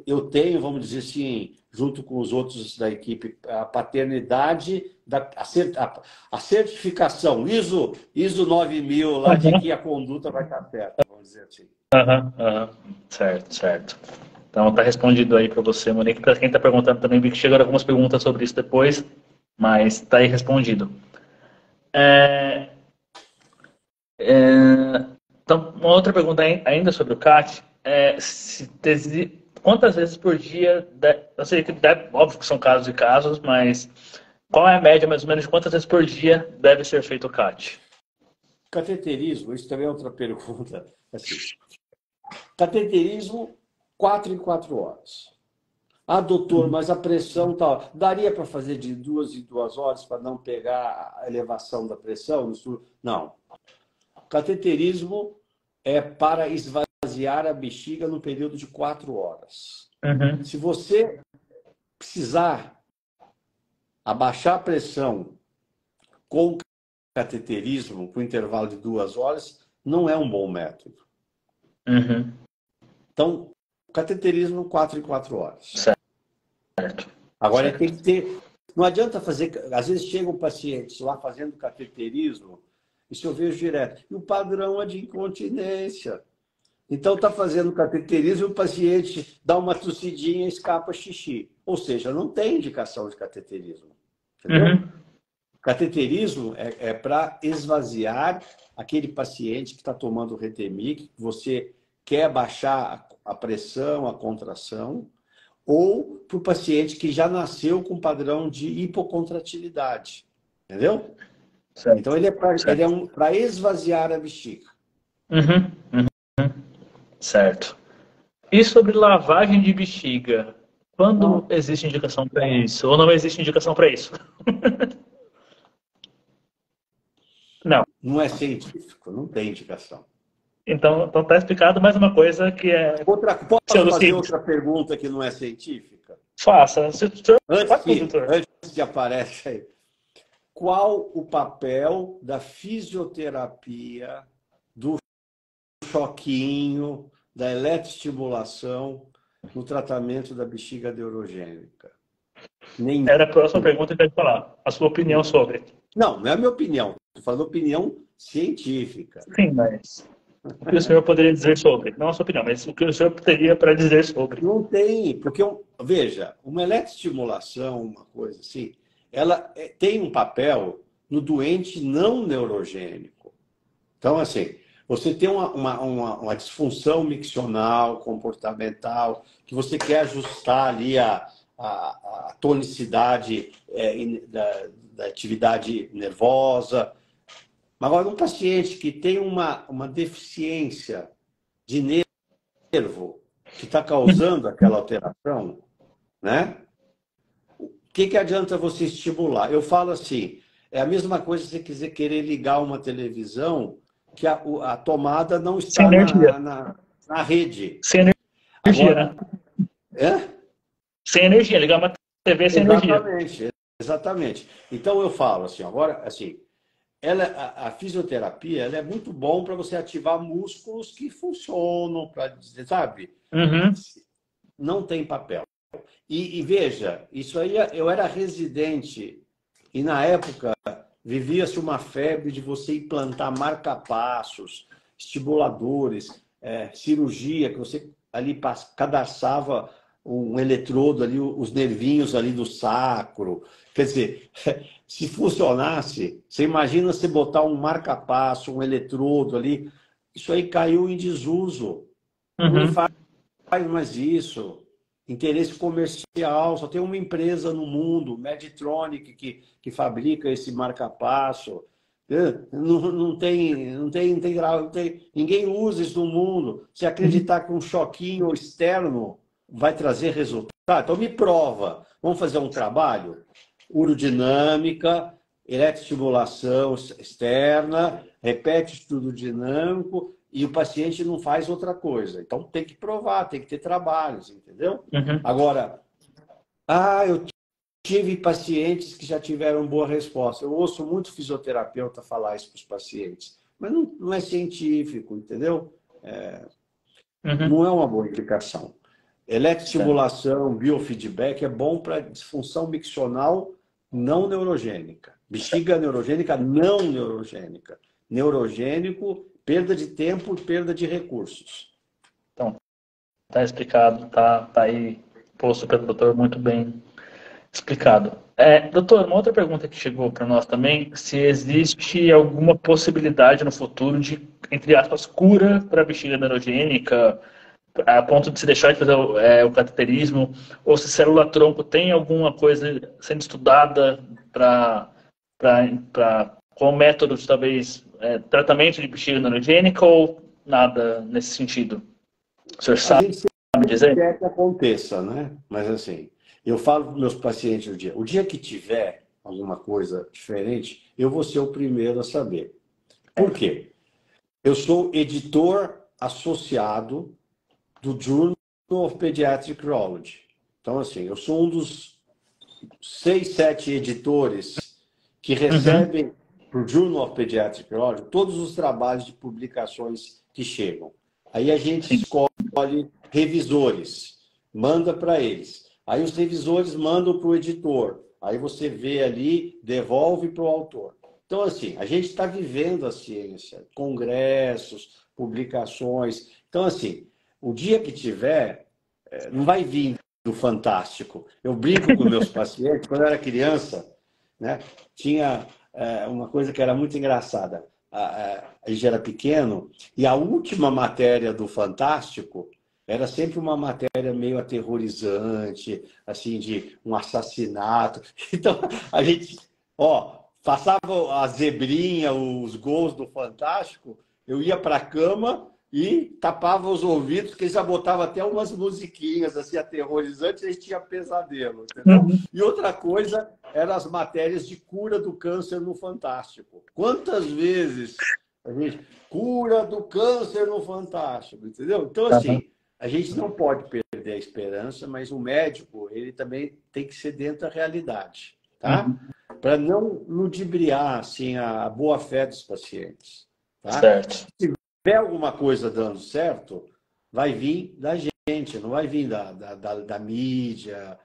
eu tenho, vamos dizer assim, junto com os outros da equipe, a paternidade, a certificação ISO 9000 lá de que a conduta vai estar certa, vamos dizer assim. Certo. Então está respondido aí para você, Monique. Para quem está perguntando também, vi que chegaram algumas perguntas sobre isso depois, mas está aí respondido. Então, uma outra pergunta ainda sobre o CAT quantas vezes por dia, eu sei que óbvio que são casos e casos, mas qual é a média mais ou menos de quantas vezes por dia deve ser feito o CAT? Cateterismo, isso também é outra pergunta. Assim, cateterismo, 4 em 4 horas. Doutor, mas a pressão tal. Daria para fazer de 2 em 2 horas para não pegar a elevação da pressão? Não. Cateterismo é para esvaziar a bexiga no período de 4 horas. Se você precisar abaixar a pressão com cateterismo, com intervalo de 2 horas, não é um bom método. Então, cateterismo 4 em 4 horas. Certo. Agora, tem que ter... Não adianta fazer... Às vezes chegam pacientes lá fazendo cateterismo, isso eu vejo direto. E o padrão é de incontinência. Então, está fazendo cateterismo e o paciente dá uma tossidinha e escapa xixi. Ou seja, não tem indicação de cateterismo. Entendeu? Cateterismo é para esvaziar aquele paciente que está tomando Retemic, que você quer baixar a pressão, a contração, ou para o paciente que já nasceu com padrão de hipocontratilidade. Entendeu? Certo. Então, ele é para esvaziar a bexiga. Certo. E sobre lavagem de bexiga? Quando existe indicação para isso? Ou não existe indicação para isso? Não. Não é científico, não tem indicação. Então está explicado mais uma coisa que é... Posso fazer outra pergunta que não é científica? Faça. Antes que apareça aí. Qual o papel da fisioterapia, do choquinho, da eletroestimulação no tratamento da bexiga neurogênica? Era a próxima pergunta que eu ia falar. A sua opinião sobre. Não é a minha opinião. Estou falando opinião científica. Sim, mas... O que o senhor poderia dizer sobre? Não a sua opinião, mas o que o senhor teria para dizer sobre? Não tem, porque, veja, uma eletroestimulação, uma coisa assim, ela tem um papel no doente não neurogênico. Então, assim, você tem uma disfunção miccional, comportamental, que você quer ajustar ali a tonicidade da atividade nervosa. Agora, um paciente que tem uma deficiência de nervo que está causando aquela alteração, né? O que adianta você estimular? Eu falo assim, é a mesma coisa se você quiser querer ligar uma televisão que a tomada não Sem está energia. na rede. Sem energia, Agora, né? é? Sem energia, ligar uma TV sem energia. Exatamente, exatamente. Então eu falo assim, agora, assim, a fisioterapia ela é muito bom para você ativar músculos que funcionam, para dizer, sabe? Uhum. Não tem papel. E veja, isso aí eu era residente e na época vivia-se uma febre de você implantar marca-passos, estimuladores, cirurgia, que você ali cadastrava um eletrodo ali, os nervinhos ali do sacro. Quer dizer, se funcionasse, você imagina você botar um marca-passo, um eletrodo ali, isso aí caiu em desuso. Ninguém Uhum. faz mais isso. Interesse comercial, só tem uma empresa no mundo, Medtronic, que fabrica esse marca-passo. Não tem, ninguém usa isso no mundo. Se acreditar que um choquinho externo vai trazer resultado, então me prova. Vamos fazer um trabalho? Urodinâmica, eletroestimulação externa, repete estudo dinâmico, e o paciente não faz outra coisa. Então tem que provar, tem que ter trabalhos, entendeu? Uhum. Agora, eu tive pacientes que já tiveram boa resposta. Eu ouço muito fisioterapeuta falar isso para os pacientes, mas não é científico, entendeu? Uhum. Não é uma boa indicação. Eletroestimulação, biofeedback é bom para disfunção miccional não neurogênica. Bexiga neurogênica não neurogênica. Neurogênico, perda de tempo e perda de recursos. Então, tá explicado, tá aí posto pelo doutor muito bem explicado. Doutor, uma outra pergunta que chegou para nós também, se existe alguma possibilidade no futuro de, entre aspas, cura para a bexiga neurogênica, a ponto de se deixar de fazer o cateterismo, ou se célula-tronco tem alguma coisa sendo estudada com métodos, talvez, tratamento de bexiga neurogênica ou nada nesse sentido? O senhor A sabe gente sempre dizer? quer que aconteça, né? Mas assim, eu falo para os meus pacientes o dia que tiver alguma coisa diferente, eu vou ser o primeiro a saber. Por quê? Eu sou editor associado do Journal of Pediatric Urology. Então, assim, eu sou um dos 6, 7 editores que Uhum. recebem para o Journal of Pediatric Urology todos os trabalhos de publicações que chegam. Aí a gente Sim. escolhe revisores, manda para eles. Aí os revisores mandam para o editor. Aí você vê ali, devolve para o autor. Então, assim, a gente está vivendo a ciência, congressos, publicações. Então, assim, o dia que tiver, não vai vir do fantástico. Eu brinco com meus pacientes, quando eu era criança, né, tinha uma coisa que era muito engraçada. A gente era pequeno e a última matéria do Fantástico era sempre uma matéria meio aterrorizante, assim, de um assassinato. Então, a gente, passava a zebrinha, os gols do Fantástico, eu ia para a cama e tapava os ouvidos, porque já botava até umas musiquinhas assim aterrorizantes, e a gente tinha pesadelo, entendeu? Uhum. E outra coisa eram as matérias de cura do câncer no Fantástico. Quantas vezes a gente cura do câncer no Fantástico, entendeu? Então Uhum. assim, a gente não pode perder a esperança, mas o médico, ele também tem que ser dentro da realidade, tá? Uhum. Para não ludibriar assim a boa fé dos pacientes, tá? Certo. Tiver alguma coisa dando certo, vai vir da gente, não vai vir da mídia.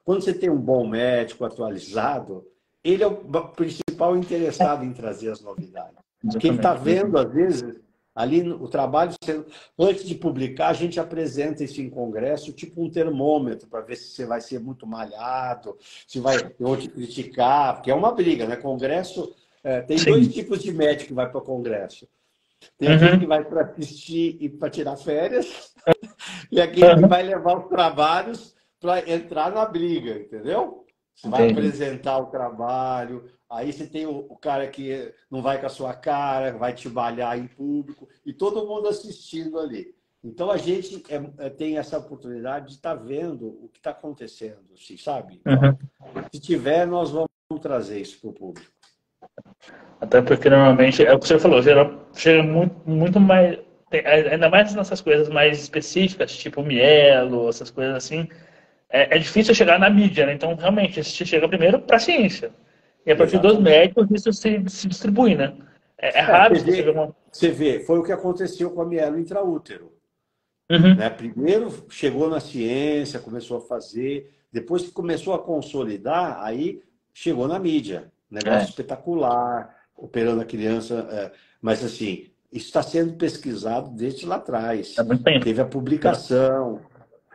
Quando você tem um bom médico atualizado, ele é o principal interessado em trazer as novidades. Porque ele está Exatamente. vendo, às vezes, Ali o trabalho, antes de publicar, a gente apresenta isso em congresso, tipo um termômetro, para ver se você vai ser muito malhado, se vai eu te criticar, porque é uma briga, né? Congresso, tem dois Sim. tipos de médico que vai para o congresso. Tem aquele que Uhum. vai para assistir e para tirar férias, e aquele que Uhum. vai levar os trabalhos para entrar na briga, entendeu? Você vai Entendi. apresentar o trabalho, aí você tem o cara que não vai com a sua cara, vai te balhar em público, e todo mundo assistindo ali. Então a gente tem essa oportunidade de estar vendo o que está acontecendo, assim, sabe? Uhum. Se tiver, nós vamos trazer isso para o público. Até porque normalmente, é o que você falou, chega muito mais. Ainda mais nessas coisas mais específicas, tipo mielo, essas coisas assim, é difícil chegar na mídia, né? Então, realmente, isso chega primeiro para a ciência. E a partir dos Exatamente. médicos, isso se distribui, né? É raro se você ver uma. Você vê, foi o que aconteceu com a mielo intraútero. Né? Uhum. Primeiro chegou na ciência, começou a fazer, depois que começou a consolidar, aí chegou na mídia. Negócio É, espetacular, operando a criança. Mas assim, isso está sendo pesquisado desde lá é atrás. muito tempo. Teve a publicação,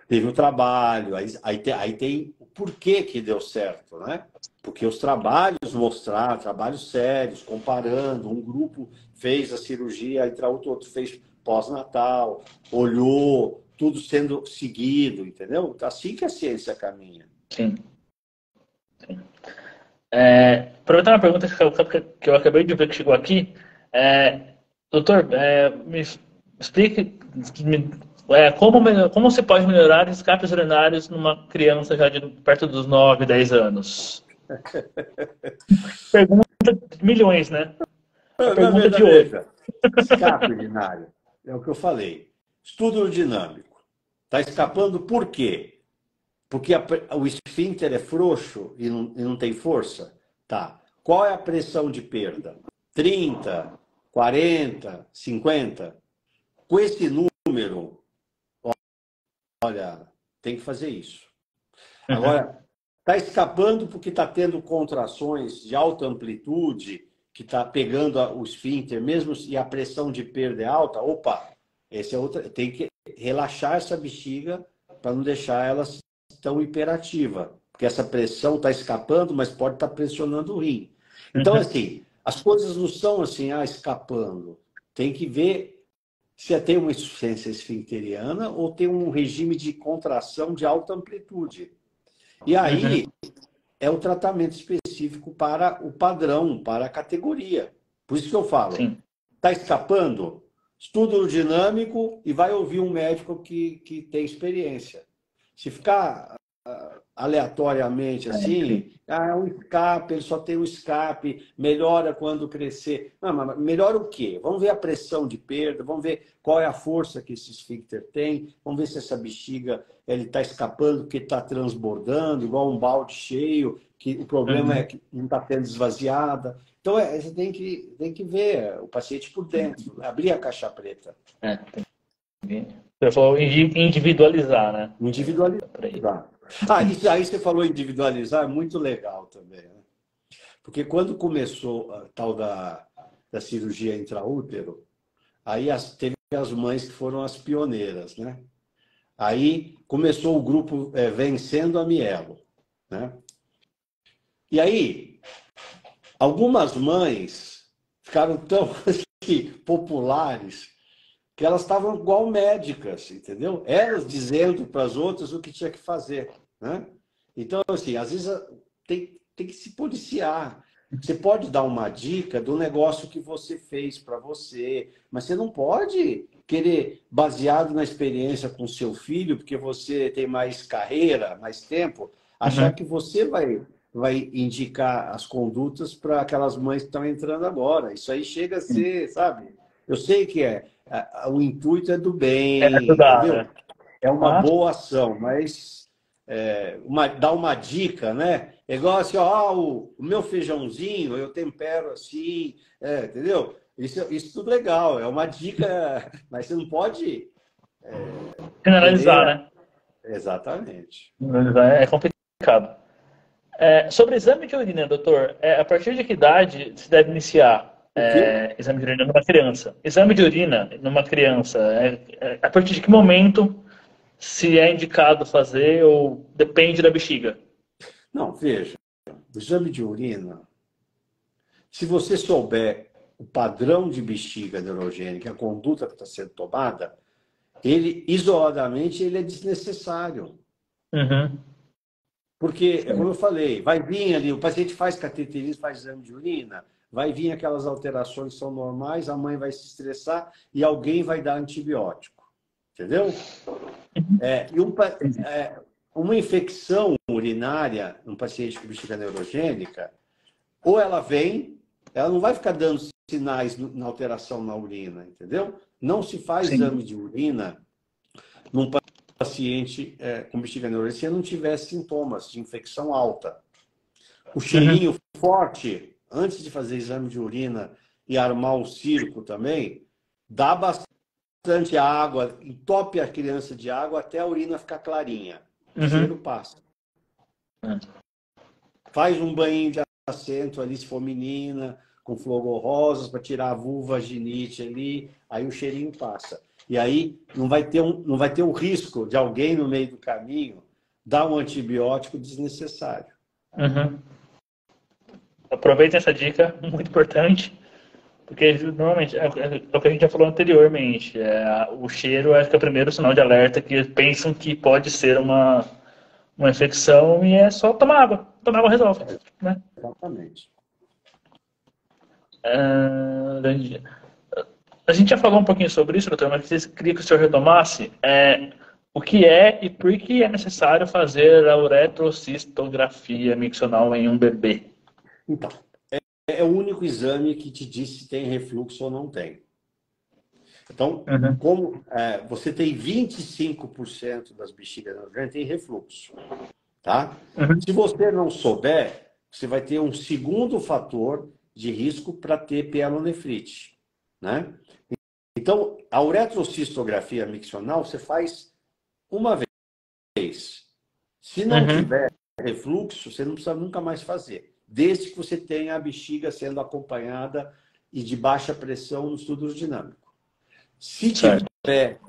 teve o trabalho, aí tem o porquê que deu certo, né? Porque os trabalhos mostraram, trabalhos sérios, comparando, um grupo fez a cirurgia, outro fez pós-natal, olhou, tudo sendo seguido, entendeu? Assim que a ciência caminha. Sim, sim. Aproveitando uma pergunta que eu acabei de ver que chegou aqui, doutor, me explique como você pode melhorar escapes urinários numa criança já de perto dos 9, 10 anos? Pergunta de milhões, né? A Na pergunta de verdade, hoje. veja, escape urinário, é o que eu falei. Estudo dinâmico. Está escapando por quê? Porque o esfíncter é frouxo e não tem força? Tá. Qual é a pressão de perda? 30, 40, 50? Com esse número, olha, tem que fazer isso. Uhum, Agora, está escapando porque está tendo contrações de alta amplitude, que está pegando o esfíncter, mesmo e a pressão de perda é alta. Opa, esse é outra. Tem que relaxar essa bexiga para não deixar ela tão hiperativa. Porque essa pressão está escapando, mas pode estar pressionando o rim. Então, uhum, assim, as coisas não são assim, escapando. Tem que ver se tem uma insuficiência esfincteriana ou tem um regime de contração de alta amplitude. E uhum. aí é o tratamento específico para o padrão, para a categoria. Por isso que eu falo, Sim. está escapando? Estuda o dinâmico e vai ouvir um médico que tem experiência. Se ficar aleatoriamente Sim. assim, é um escape, ele só tem um escape, melhora quando crescer. Não, mas melhora o quê? Vamos ver a pressão de perda, vamos ver qual é a força que esse esfíncter tem, vamos ver se essa bexiga ele está escapando porque está transbordando, igual um balde cheio, que o problema é Uhum. que não está tendo esvaziada. Então, você tem que ver o paciente por dentro, abrir a caixa preta. Tem que... Você falou individualizar, né? Pra ele. Individualizar. Isso aí você falou individualizar, é muito legal também. Né? Porque quando começou a tal da cirurgia intraútero, aí teve as mães que foram as pioneiras, né? Aí começou o grupo Vencendo a Mielo, né? E aí, algumas mães ficaram tão assim, populares que elas estavam igual médicas, entendeu? Elas dizendo para as outras o que tinha que fazer, né? Então, assim, às vezes tem que se policiar. Você pode dar uma dica do negócio que você fez para você, mas você não pode querer, baseado na experiência com seu filho, porque você tem mais carreira, mais tempo, achar Uhum. que você vai indicar as condutas para aquelas mães que estão entrando agora. Isso aí chega a Sim. ser, sabe? Eu sei que o intuito é do É bem, ajudar, entendeu? né? É uma Ah, boa ação, mas dar uma dica, né? É igual assim, ó, o meu feijãozinho eu tempero assim, entendeu? Isso tudo legal, é uma dica, mas você não pode generalizar, querer. né? Exatamente. Generalizar é complicado. Sobre exame de urina, doutor, a partir de que idade se deve iniciar? O quê? Exame de urina numa criança. Exame de urina numa criança. A partir de que momento se é indicado fazer ou depende da bexiga? Não, veja, o exame de urina, se você souber o padrão de bexiga neurogênica, a conduta que está sendo tomada, ele, isoladamente, ele é desnecessário. Uhum. Porque, é como eu Certo. falei, vai vir ali, o paciente faz cateterismo, faz exame de urina, vai vir aquelas alterações que são normais, a mãe vai se estressar e alguém vai dar antibiótico. Entendeu? É, e uma infecção urinária, um paciente com bexiga neurogênica, ou ela vem, ela não vai ficar dando sinais na alteração na urina, entendeu? Não se faz Sim. exame de urina num paciente com bexiga neurogênica se não tiver sintomas de infecção alta. O Uhum. cheirinho forte, antes de fazer exame de urina e armar o circo também, dá bastante água, entope a criança de água até a urina ficar clarinha. O cheiro Uhum. passa. É. Faz um banho de assento ali, se for menina, com flor rosas, para tirar a vulvaginite ali, aí o cheirinho passa. E aí não vai ter o risco de alguém no meio do caminho dar um antibiótico desnecessário. Uhum. Aproveita essa dica, muito importante, porque normalmente é o que a gente já falou anteriormente. O cheiro acho que é o primeiro sinal de alerta que pensam que pode ser uma infecção e é só tomar água. Tomar água resolve, né? Exatamente. Ah, a gente já falou um pouquinho sobre isso, doutor, mas eu queria que o senhor retomasse o que é e por que é necessário fazer a uretrocistografia miccional em um bebê. Então, é o único exame que te diz se tem refluxo ou não tem. Então, Uhum. como você tem 25% das bexigas neurogênicas tem refluxo, tá? Uhum. Se você não souber, você vai ter um segundo fator de risco para ter pielonefrite, né? Então, a uretrocistografia miccional você faz uma vez. Se não Uhum. tiver refluxo, você não precisa nunca mais fazer, desde que você tenha a bexiga sendo acompanhada e de baixa pressão no estudo dinâmico. Se Certo. tiver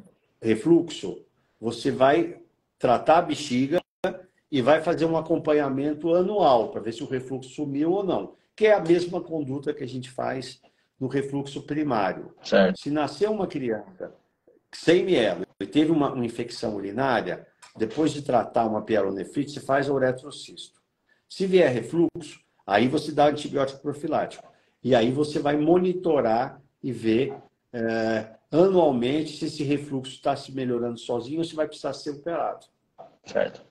refluxo, você vai tratar a bexiga e vai fazer um acompanhamento anual para ver se o refluxo sumiu ou não, que é a mesma conduta que a gente faz no refluxo primário. Certo. Se nasceu uma criança sem mielo e teve uma infecção urinária, depois de tratar uma pielonefrite, você faz a uretrocisto. Se vier refluxo, aí você dá antibiótico profilático. E aí você vai monitorar e ver anualmente se esse refluxo está se melhorando sozinho ou se vai precisar ser operado. Certo.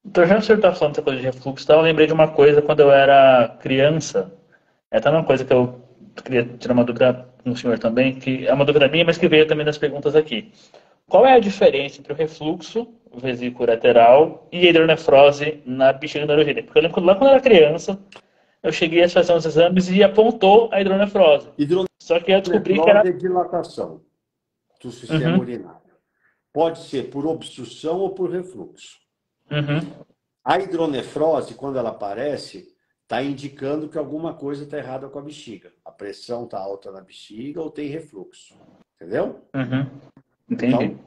Então, já que o senhor está falando dessa coisa de refluxo, eu lembrei de uma coisa quando eu era criança. É até uma coisa que eu queria tirar uma dúvida com o senhor também, que é uma dúvida minha, mas que veio também das perguntas aqui. Qual é a diferença entre o refluxo vesículo-lateral e a hidronefrose na bexiga neurogênica? Porque eu lembro que lá quando eu era criança, eu cheguei a fazer uns exames e apontou a hidronefrose. Só que eu descobri que era. Hidronefrose é dilatação do sistema Uhum, urinário. Pode ser por obstrução ou por refluxo. uhum, A hidronefrose, quando ela aparece, está indicando que alguma coisa está errada com a bexiga. A pressão está alta na bexiga ou tem refluxo. Entendeu? uhum. Entendi. Então,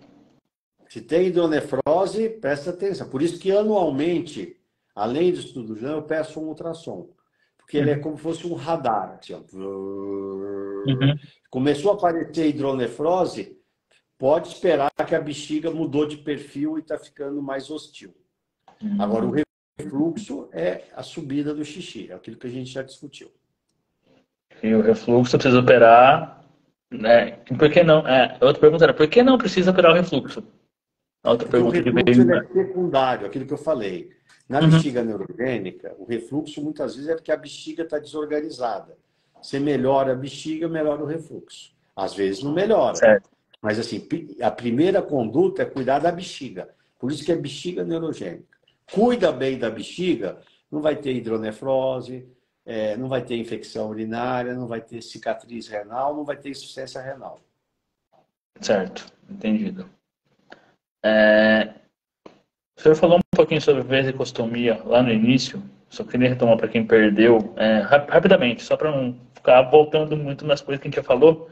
se tem hidronefrose, presta atenção. Por isso que anualmente, além do estudo, eu peço um ultrassom. Porque ele é Uhum, como se fosse um radar. Assim, ó. uhum, Começou a aparecer hidronefrose, pode esperar que a bexiga mudou de perfil e está ficando mais hostil. Agora, o uhum. refluxo é a subida do xixi, é aquilo que a gente já discutiu. E o refluxo precisa operar, né? Por que não? A outra pergunta era, por que não precisa operar o refluxo? A outra Porque o pergunta que refluxo veio. ele é secundário, aquilo que eu falei. Na Uhum, bexiga neurogênica, o refluxo muitas vezes é porque a bexiga está desorganizada. Você melhora a bexiga, melhora o refluxo. Às vezes não melhora. certo. Mas assim, a primeira conduta é cuidar da bexiga. Por isso que é bexiga neurogênica. Cuida bem da bexiga, não vai ter hidronefrose, não vai ter infecção urinária, não vai ter cicatriz renal, não vai ter insuficiência renal. Certo, entendido. O senhor falou um pouquinho sobre vesicostomia lá no início. só queria retomar para quem perdeu, rapidamente, só para não ficar voltando muito nas coisas que a gente já falou.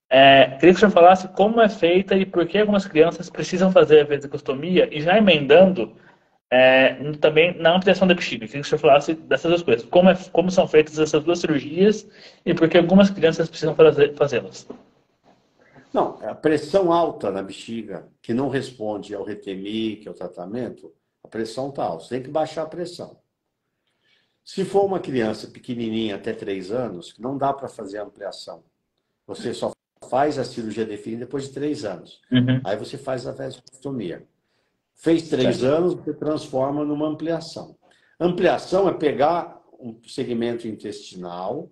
Queria que o senhor falasse como é feita e por que algumas crianças precisam fazer a vasectomia e já emendando também na ampliação da bexiga. Queria que o senhor falasse dessas duas coisas. Como são feitas essas duas cirurgias e por que algumas crianças precisam fazê-las. Não, a pressão alta na bexiga, que não responde ao Retemi, que é o tratamento, a pressão está alta. Você tem que baixar a pressão. Se for uma criança pequenininha, até 3 anos, não dá para fazer a ampliação. Você só faz a cirurgia definida depois de 3 anos. Uhum. Aí você faz a vasectomia. Fez 3 anos, você transforma numa ampliação. Ampliação é pegar um segmento intestinal,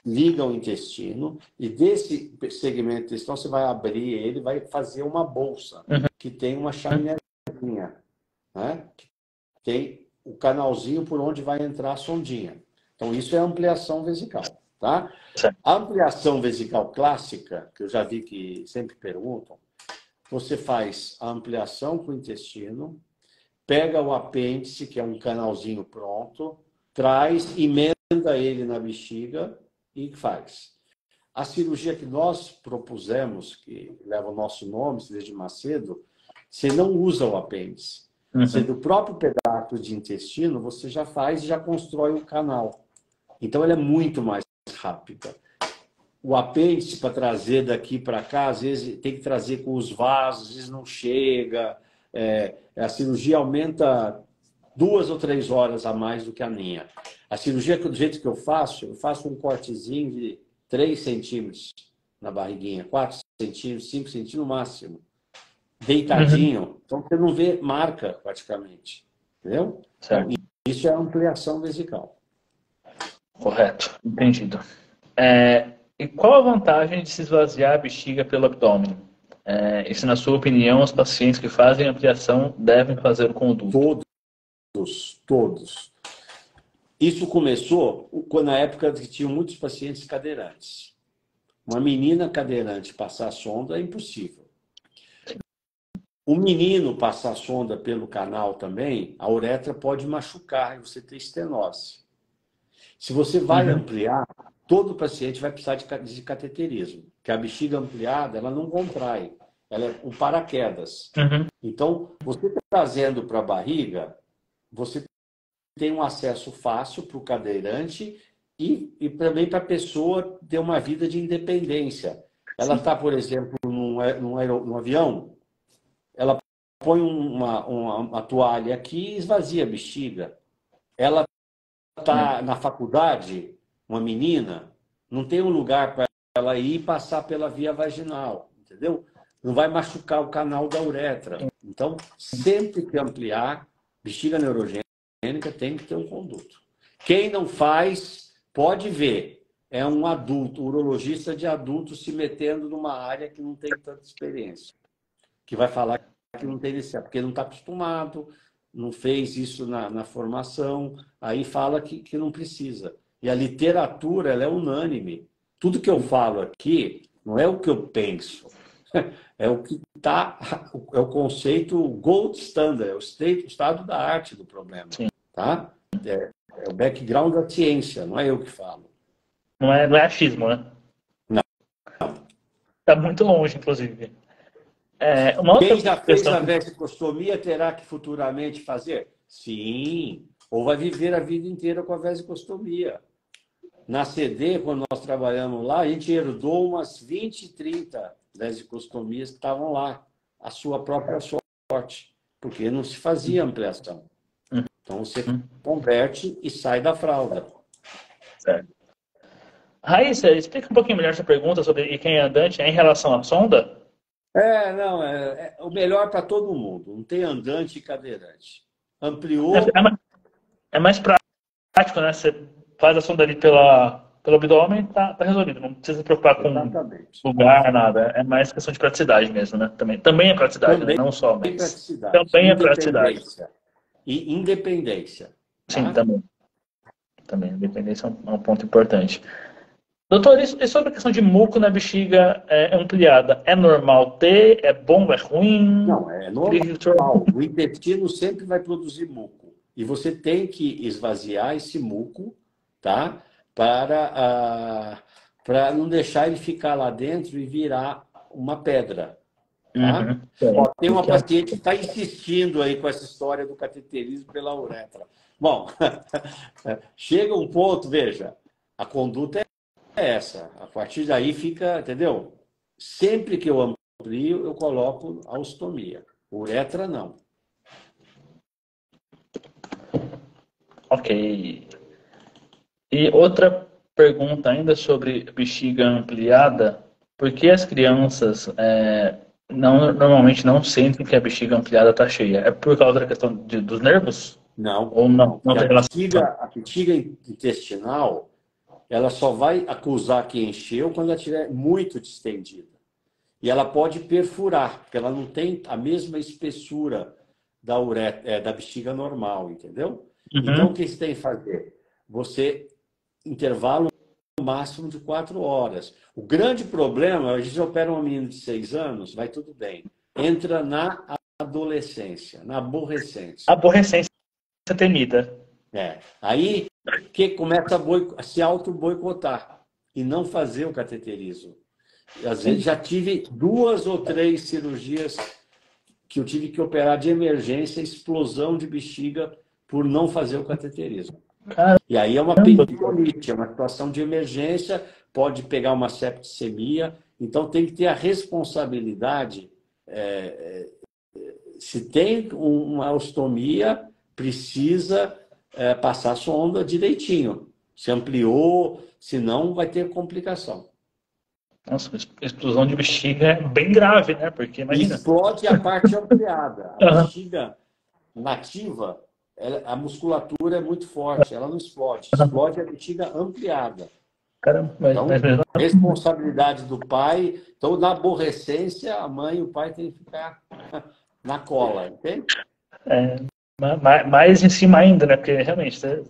liga o intestino, e desse segmento intestinal você vai abrir ele, vai fazer uma bolsa, que tem uma chaminézinha, né? Tem o canalzinho por onde vai entrar a sondinha. Então, isso é ampliação vesical, tá? A ampliação vesical clássica, que eu já vi que sempre perguntam, você faz a ampliação com o intestino, pega o apêndice, que é um canalzinho pronto, traz, emenda ele na bexiga e faz. A cirurgia que nós propusemos, que leva o nosso nome, cirurgia de Macedo, você não usa o apêndice. Você, do próprio pedaço de intestino, você já faz e já constrói o canal. Então, ela é muito mais rápida. O apêndice, para trazer daqui para cá, às vezes tem que trazer com os vasos, às vezes não chega. A cirurgia aumenta 2 ou 3 horas a mais do que a minha. A cirurgia, do jeito que eu faço um cortezinho de 3 centímetros na barriguinha, 4 centímetros, 5 centímetros no máximo. Deitadinho. Então, você não vê marca, praticamente. Entendeu? Certo. Então, isso é ampliação vesical. Correto. Entendido. E qual a vantagem de se esvaziar a bexiga pelo abdômen? E se, na sua opinião, os pacientes que fazem ampliação devem fazer com o duto? Todos. Isso começou na época que tinham muitos pacientes cadeirantes. Uma menina cadeirante passar sonda é impossível. O menino passar sonda pelo canal também, a uretra pode machucar e você ter estenose. Se você vai ampliar, todo paciente vai precisar de cateterismo, porque a bexiga ampliada, ela não contrai, ela é um paraquedas. Então, você trazendo para a barriga, você tem um acesso fácil para o cadeirante e também para a pessoa ter uma vida de independência. Ela está, por exemplo, num avião, ela põe uma toalha aqui e esvazia a bexiga. Ela está na faculdade, uma menina, não tem um lugar para ela ir e passar pela via vaginal, entendeu? Não vai machucar o canal da uretra. Então, sempre que ampliar, bexiga neurogênica tem que ter um conduto. Quem não faz, pode ver. É um adulto, urologista de adulto se metendo numa área que não tem tanta experiência. Que vai falar que não tem necessidade, porque não está acostumado, não fez isso na formação, aí fala que não precisa. E a literatura, ela é unânime. Tudo que eu falo aqui não é o que eu penso, é o que é o conceito gold standard, é o estado da arte do problema. Tá? É o background da ciência, não é eu que falo. Não é achismo, né? Não. Está muito longe, inclusive. Quem já fez a vesicostomia terá que futuramente fazer? Sim. Ou vai viver a vida inteira com a vesicostomia. Na CD, quando nós trabalhamos lá, a gente herdou umas 20, 30 vesicostomias que estavam lá. A sua própria sorte. Porque não se fazia ampliação. Então você converte e sai da fralda. Certo. Raíssa, explica um pouquinho melhor essa pergunta sobre quem é andante em relação à sonda. Não, é o melhor para todo mundo. Não tem andante e cadeirante. Ampliou. É mais prático, né? Você faz a sonda ali pelo abdômen, tá resolvido. Não precisa se preocupar com lugar, nada. É mais questão de praticidade mesmo, né? Também é praticidade, né? Não só, mas praticidade. também é praticidade. E independência. Tá? Sim, também. Também, independência é um ponto importante. Doutor, e sobre a questão de muco na bexiga ampliada? É normal ter? É bom? É ruim? Não, é normal. O intestino sempre vai produzir muco. E você tem que esvaziar esse muco, tá? Para não deixar ele ficar lá dentro e virar uma pedra, tá? Uhum. Ó, tem uma paciente que está insistindo aí com essa história do cateterismo pela uretra. Bom, chega um ponto, veja, a conduta é essa. A partir daí fica, entendeu? Sempre que eu amplio, eu coloco a ostomia. Uretra, não. Ok. E outra pergunta ainda sobre bexiga ampliada. Por que as crianças normalmente não sentem que a bexiga ampliada está cheia? É por causa da questão dos nervos? Não, Ou não, não. não Porque tem relação? a bexiga intestinal, ela só vai acusar que encheu quando ela estiver muito distendida. E ela pode perfurar, porque ela não tem a mesma espessura da bexiga normal, entendeu? Então, o Uhum. que você tem que fazer? Você intervalo máximo de 4 horas. O grande problema, a gente opera um menino de 6 anos, vai tudo bem. Entra na adolescência, na aborrecência. Aborrecência temida. Aí que começa a se auto-boicotar e não fazer o cateterismo. Às vezes já tive 2 ou 3 cirurgias que eu tive que operar de emergência, explosão de bexiga por não fazer o cateterismo. E aí é uma Caramba. peritonite, é uma situação de emergência, pode pegar uma septicemia, então tem que ter a responsabilidade. Se tem uma ostomia, precisa passar a sonda direitinho. Se ampliou, senão vai ter complicação. Nossa, explosão de bexiga é bem grave, né? Porque E imagina. explode a parte ampliada. A Aham. bexiga nativa, a musculatura é muito forte, ela não explode. Explode a bexiga ampliada. Caramba, mas Então, mesmo assim, responsabilidade do pai. Então, na aborrecência, a mãe e o pai têm que ficar na cola, entende? mais em cima ainda, né? Porque realmente, a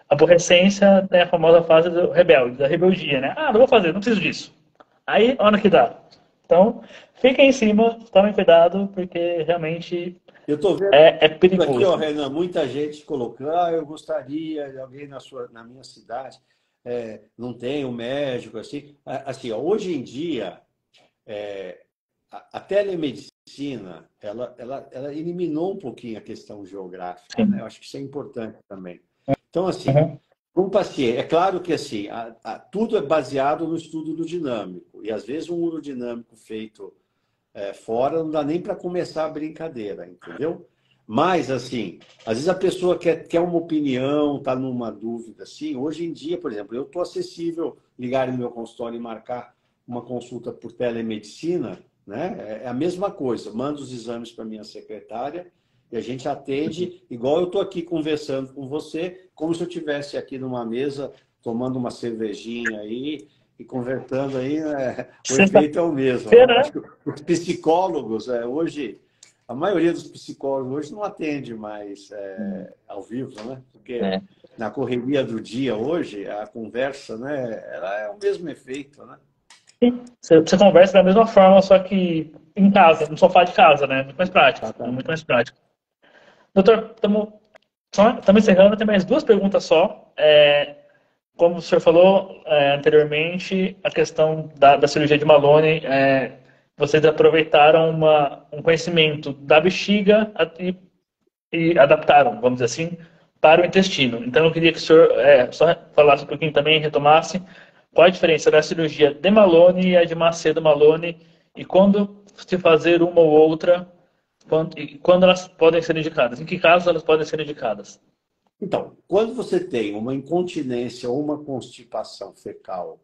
aborrecência tem a famosa fase do rebelde, da rebeldia, né? Ah, não vou fazer, não preciso disso. Aí, hora que dá. Então, fiquem em cima, tomem cuidado, porque realmente Eu estou vendo é aqui, ó, perigoso. Renan, muita gente colocando, eu gostaria de alguém na minha cidade, não tem um médico, assim. Assim, ó, hoje em dia, a telemedicina, ela eliminou um pouquinho a questão geográfica, né? Sim. Eu acho que isso é importante também. Então, assim, Uhum. um paciente, é claro que assim, tudo é baseado no estudo do dinâmico, e às vezes um urodinâmico feito fora não dá nem para começar a brincadeira, entendeu? Mas, assim, às vezes a pessoa quer uma opinião, está numa dúvida, assim. Hoje em dia, por exemplo, eu estou acessível, ligar no meu consultório e marcar uma consulta por telemedicina, né? É a mesma coisa, mando os exames para minha secretária e a gente atende, igual eu estou aqui conversando com você, como se eu estivesse aqui numa mesa, tomando uma cervejinha aí e conversando aí, né? O efeito é o mesmo, né? Sexta-feira, Acho que os psicólogos, hoje, a maioria dos psicólogos hoje não atende mais ao vivo, né? Porque né? na correria do dia hoje, a conversa, né? Ela é o mesmo efeito, né? Você conversa da mesma forma, só que em casa, no sofá de casa, né? Muito mais prático. É muito Exatamente. mais prático. Doutor, estamos encerrando, tem mais duas perguntas só. Como o senhor falou anteriormente, a questão da cirurgia de Malone, vocês aproveitaram um conhecimento da bexiga e adaptaram, vamos dizer assim, para o intestino. Então, eu queria que o senhor só falasse um pouquinho também, retomasse qual a diferença da cirurgia de Malone e a de Macedo Malone e quando se fazer uma ou outra, quando elas podem ser indicadas, em que casos elas podem ser indicadas. Então, quando você tem uma incontinência ou uma constipação fecal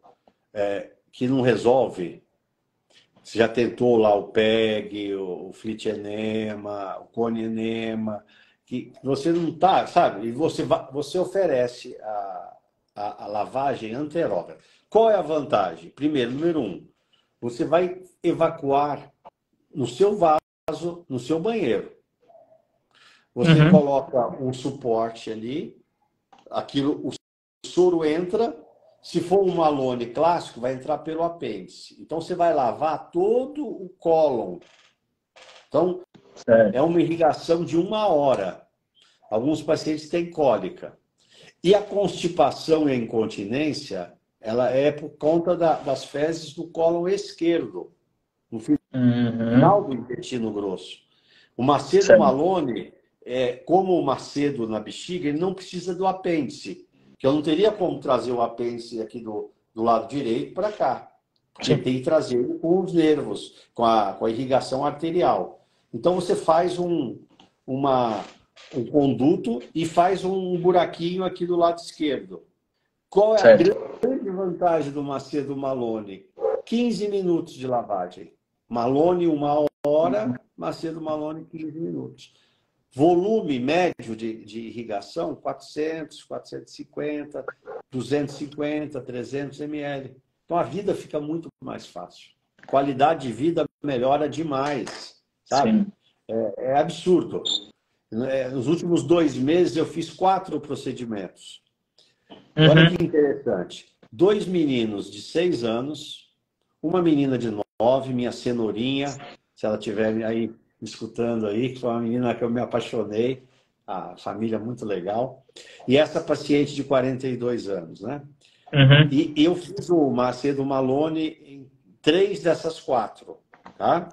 que não resolve, você já tentou lá o PEG, o Flit enema, o cone enema, que você não está, sabe? E você oferece a lavagem anterógrada. Qual é a vantagem? Primeiro, número um, você vai evacuar no seu vaso, no seu banheiro. Você Uhum. coloca um suporte ali, o soro entra. Se for um Malone clássico, vai entrar pelo apêndice. Então, você vai lavar todo o cólon. Então, é Certo. uma irrigação de 1 hora. alguns pacientes têm cólica. E a constipação e a incontinência, ela é por conta das fezes do cólon esquerdo, no final Uhum. do intestino grosso. O Macedo Certo. Malone, como o Macedo na bexiga, ele não precisa do apêndice, que eu não teria como trazer o apêndice aqui do lado direito para cá, porque Sim. tem que trazer ele com os nervos, com a irrigação arterial. Então você faz um conduto e faz um buraquinho aqui do lado esquerdo. Qual é a Certo. grande vantagem do Macedo Malone? 15 minutos de lavagem. Malone, 1 hora, Macedo Malone, 15 minutos. Volume médio de irrigação, 400, 450, 250, 300 ml. Então a vida fica muito mais fácil. Qualidade de vida melhora demais, sabe? Sim. É absurdo. Nos últimos 2 meses eu fiz 4 procedimentos. E olha que Uhum. interessante. 2 meninos de 6 anos, uma menina de 9, minha cenourinha, se ela estiver aí me escutando aí, que foi uma menina que eu me apaixonei, a família muito legal. E essa paciente de 42 anos, né? Uhum. E eu fiz o Macedo Malone em 3 dessas 4, tá?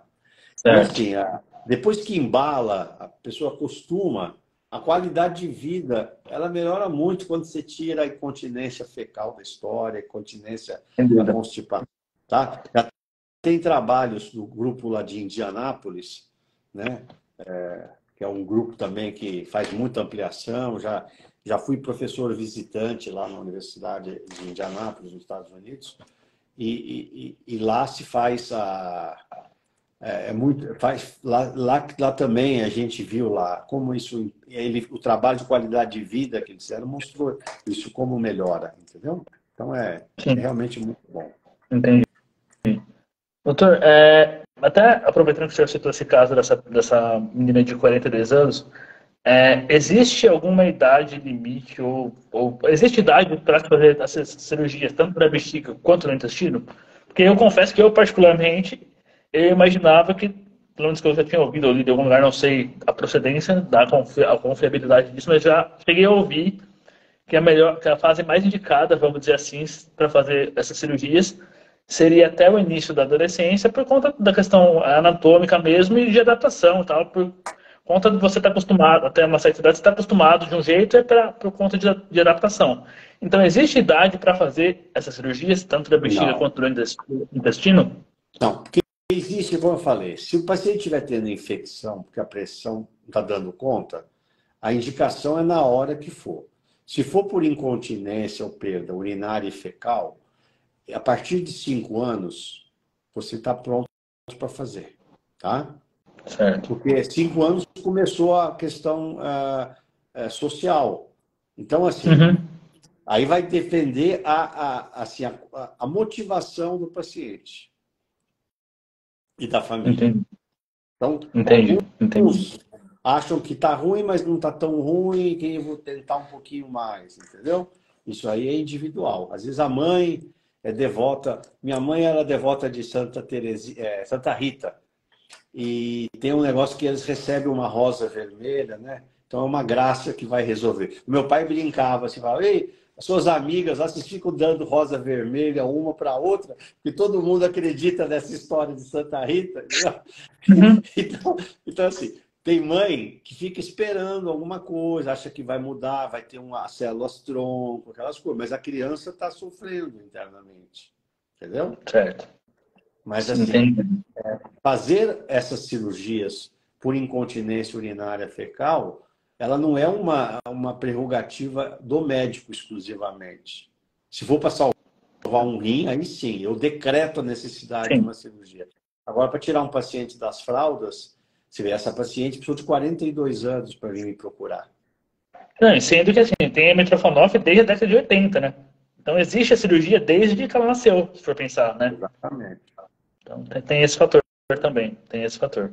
E Certo. assim, depois que embala, a pessoa acostuma, a qualidade de vida, ela melhora muito quando você tira a incontinência fecal da história, a incontinência Sem da dúvida. constipação, tá? Já tem trabalhos do grupo lá de Indianápolis, né? Que é um grupo também que faz muita ampliação, já fui professor visitante lá na Universidade de Indianápolis, nos Estados Unidos, e lá se faz muito, lá também a gente viu lá como isso, o trabalho de qualidade de vida que eles fizeram mostrou isso como melhora, entendeu? Então é Sim. realmente muito bom. Entendi. Doutor, até aproveitando que o senhor citou esse caso dessa menina de 42 anos, existe alguma idade limite ou existe idade para se fazer essas cirurgias, tanto na bexiga quanto no intestino? Porque eu confesso que eu, particularmente, eu imaginava que, pelo menos que eu já tinha ouvido ou lido em algum lugar, não sei a procedência, a confiabilidade disso, mas já cheguei a ouvir que que a fase mais indicada, vamos dizer assim, para fazer essas cirurgias seria até o início da adolescência por conta da questão anatômica mesmo e de adaptação e tal, por conta de você estar acostumado, até uma certa idade você está acostumado de um jeito, por conta de adaptação. Então, existe idade para fazer essas cirurgias, tanto da bexiga Não, quanto do intestino? não, porque existe, como eu falei, se o paciente estiver tendo infecção, porque a pressão não está dando conta, a indicação é na hora que for. Se for por incontinência ou perda urinária e fecal, a partir de 5 anos, você está pronto para fazer, tá? Certo. Porque 5 anos começou a questão social. Então, assim, Uhum. aí vai depender assim, a motivação do paciente e da família. Entendi. Então, Entendi. Entendi. alguns acham que está ruim, mas não está tão ruim, que eu vou tentar um pouquinho mais, entendeu? Isso aí é individual. Às vezes a mãe é devota. Minha mãe era devota de Santa Rita. E tem um negócio que eles recebem uma rosa vermelha, né? Então é uma graça que vai resolver. O meu pai brincava assim, falava, ei, as suas amigas, vocês ficam dando rosa vermelha uma para outra, porque todo mundo acredita nessa história de Santa Rita, entendeu? Uhum. Então, assim, tem mãe que fica esperando alguma coisa, acha que vai mudar, vai ter uma células tronco, aquelas coisas, mas a criança está sofrendo internamente, entendeu? Certo. Mas assim, Entendi. fazer essas cirurgias por incontinência urinária fecal, ela não é uma prerrogativa do médico exclusivamente. Se for para salvar um rim, aí sim, eu decreto a necessidade de Sim. uma cirurgia. Agora, para tirar um paciente das fraldas, você vê, essa paciente precisou de 42 anos para vir me procurar. Não, e sendo que assim, tem a Mitrofanov desde a década de 80, né? Então existe a cirurgia desde que ela nasceu, se for pensar, né? Exatamente. Então tem esse fator também, tem esse fator.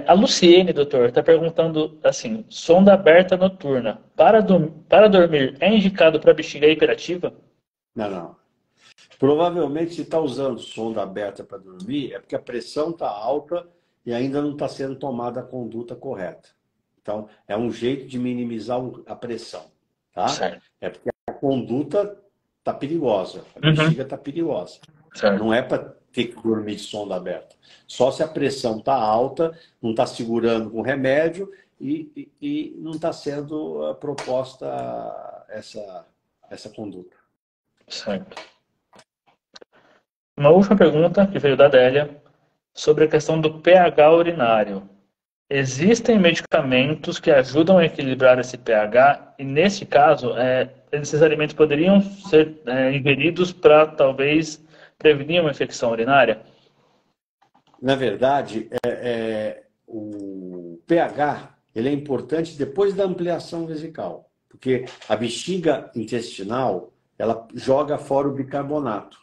A Luciene, doutor, está perguntando assim, sonda aberta noturna, para dormir, é indicado para bexiga hiperativa? Não, não. Provavelmente, se está usando sonda aberta para dormir, é porque a pressão está alta e ainda não está sendo tomada a conduta correta. Então, é um jeito de minimizar a pressão, tá? Certo. É porque a conduta está perigosa, a Uhum. bexiga está perigosa. Certo. Não é para ter que dormir de sonda aberta. Só se a pressão está alta, não está segurando com remédio e não está sendo proposta essa conduta. Certo. Uma última pergunta que veio da Adélia sobre a questão do pH urinário. Existem medicamentos que ajudam a equilibrar esse pH e, nesse caso, esses alimentos poderiam ser ingeridos para talvez prevenir uma infecção urinária? Na verdade, o pH ele é importante depois da ampliação vesical, porque a bexiga intestinal ela joga fora o bicarbonato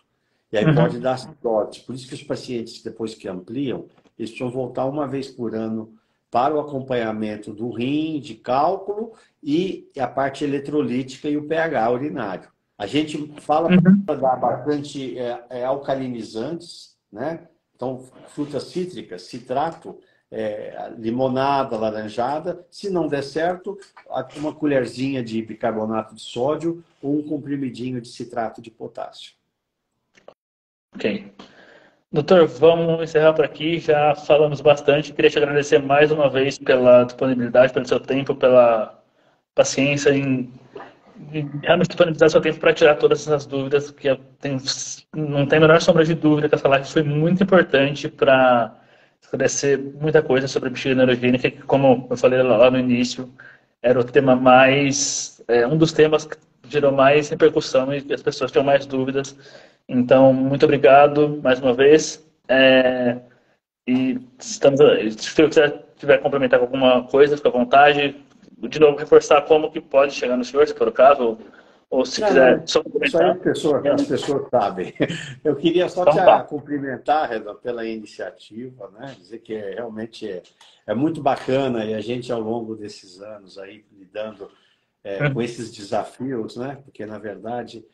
e aí Uhum. pode dar acidose. Por isso que os pacientes, depois que ampliam, eles precisam voltar uma vez por ano para o acompanhamento do rim, de cálculo e a parte eletrolítica e o pH urinário. A gente fala Uhum. para dar bastante alcalinizantes, né? Então, frutas cítricas, citrato, limonada, laranjada. Se não der certo, uma colherzinha de bicarbonato de sódio ou um comprimidinho de citrato de potássio. Ok. Doutor, vamos encerrar por aqui. Já falamos bastante. Queria te agradecer mais uma vez pela disponibilidade, pelo seu tempo, pela paciência em realmente disponibilizar seu tempo para tirar todas essas dúvidas, que eu tenho, não tem a menor sombra de dúvida que essa live foi muito importante para esclarecer muita coisa sobre a bexiga neurogênica, que, como eu falei lá no início, era o tema mais, um dos temas que gerou mais repercussão e que as pessoas tinham mais dúvidas. Então, muito obrigado mais uma vez. E estamos, se você tiver complementar com alguma coisa, fica à vontade. De novo, reforçar como que pode chegar no senhor, se for o caso, ou se Não, quiser não, só isso aí complementar. as pessoas sabem. Eu queria só te Então tá. cumprimentar, Renan, pela iniciativa, né? Dizer que realmente é muito bacana e a gente, ao longo desses anos aí, lidando com Uhum. esses desafios, né? Porque, na verdade,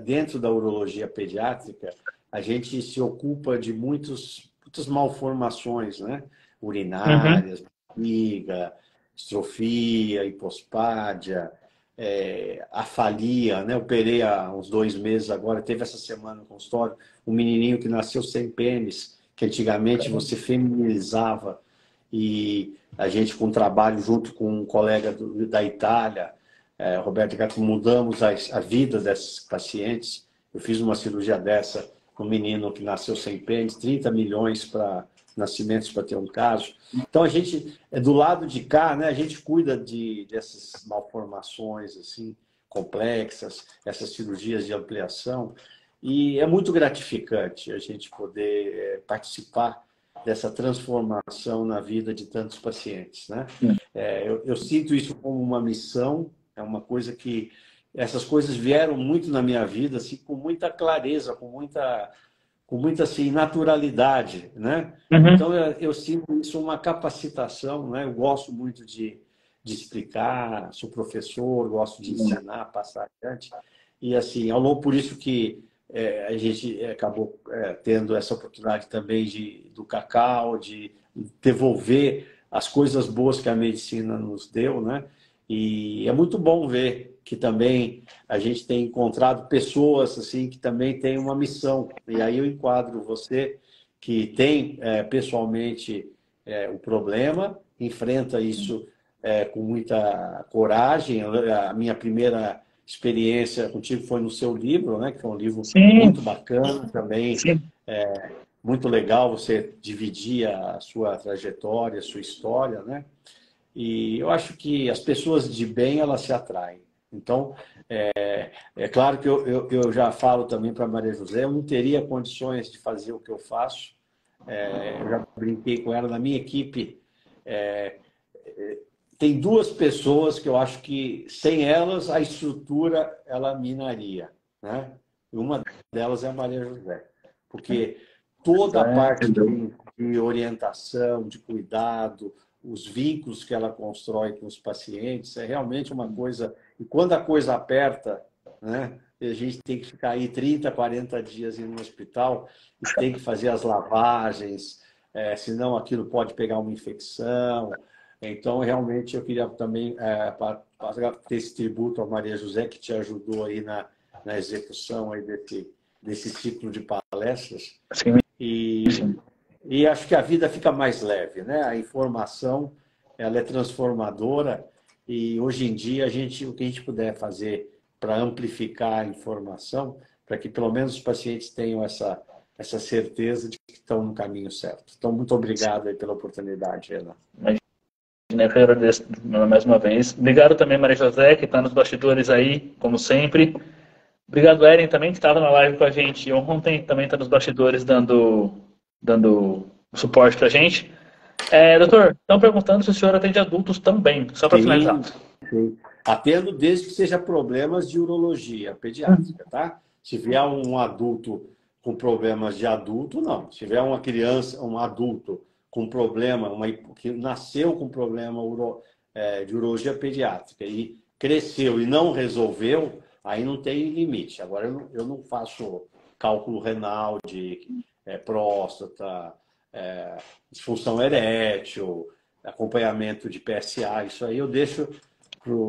dentro da urologia pediátrica, a gente se ocupa de muitas malformações, né? Uhum. Urinárias, bexiga, estrofia, hipospádia, afalia, né? Eu operei há uns 2 meses agora, teve essa semana no consultório, um menininho que nasceu sem pênis, que antigamente você feminilizava e a gente com um trabalho junto com um colega da Itália, Roberto Gato, mudamos a vida desses pacientes. Eu fiz uma cirurgia dessa com um menino que nasceu sem pênis, 30 milhões para nascimentos para ter um caso. Então a gente do lado de cá, né? A gente cuida dessas malformações assim complexas, essas cirurgias de ampliação e é muito gratificante a gente poder participar dessa transformação na vida de tantos pacientes, né? Eu sinto isso como uma missão, é uma coisa que essas coisas vieram muito na minha vida, assim, com muita clareza, com muita assim, naturalidade, né? Uhum. Então eu sinto isso uma capacitação, né? Eu gosto muito de explicar, sou professor, gosto de ensinar, passar adiante e assim, ao longo por isso que a gente acabou tendo essa oportunidade também do cacau, de devolver as coisas boas que a medicina nos deu, né? E é muito bom ver que também a gente tem encontrado pessoas assim que também têm uma missão. E aí eu enquadro você que tem pessoalmente o problema, enfrenta isso com muita coragem. A minha primeira experiência contigo foi no seu livro, né? Que foi um livro Sim, muito bacana também, sim. muito legal você dividir a sua trajetória, a sua história, né? E eu acho que as pessoas de bem, elas se atraem. Então, é claro que eu já falo também para Maria José, eu não teria condições de fazer o que eu faço. Eu já brinquei com ela na minha equipe. é, Tem duas pessoas que eu acho que sem elas a estrutura ela minaria, né? E uma delas é a Maria José, porque toda a parte de orientação, de cuidado, os vínculos que ela constrói com os pacientes é realmente uma coisa. E quando a coisa aperta, né? A gente tem que ficar aí 30, 40 dias no hospital e tem que fazer as lavagens, senão aquilo pode pegar uma infecção Então, realmente, eu queria também ter esse tributo à Maria José, que te ajudou aí na execução aí desse ciclo de palestras. Sim, E, sim. e acho que a vida fica mais leve, né? A informação, ela é transformadora e hoje em dia o que a gente puder fazer para amplificar a informação, para que pelo menos os pacientes tenham essa certeza de que estão no caminho certo. Então, muito obrigado aí pela oportunidade, Renan. Eu que agradeço mais uma vez. Obrigado também, Maria José, que está nos bastidores aí, como sempre. Obrigado, Eren, também, que estava na live com a gente ontem, também está nos bastidores dando suporte para a gente. Doutor, estão perguntando se o senhor atende adultos também, só para finalizar. Sim. Atendo desde que seja problemas de urologia pediátrica, tá? Se vier um adulto com problemas de adulto, não. Se tiver uma criança, um adulto com problema, que nasceu com problema de urologia pediátrica e cresceu e não resolveu, aí não tem limite. Agora, eu não faço cálculo renal de próstata, disfunção erétil, acompanhamento de PSA, isso aí eu deixo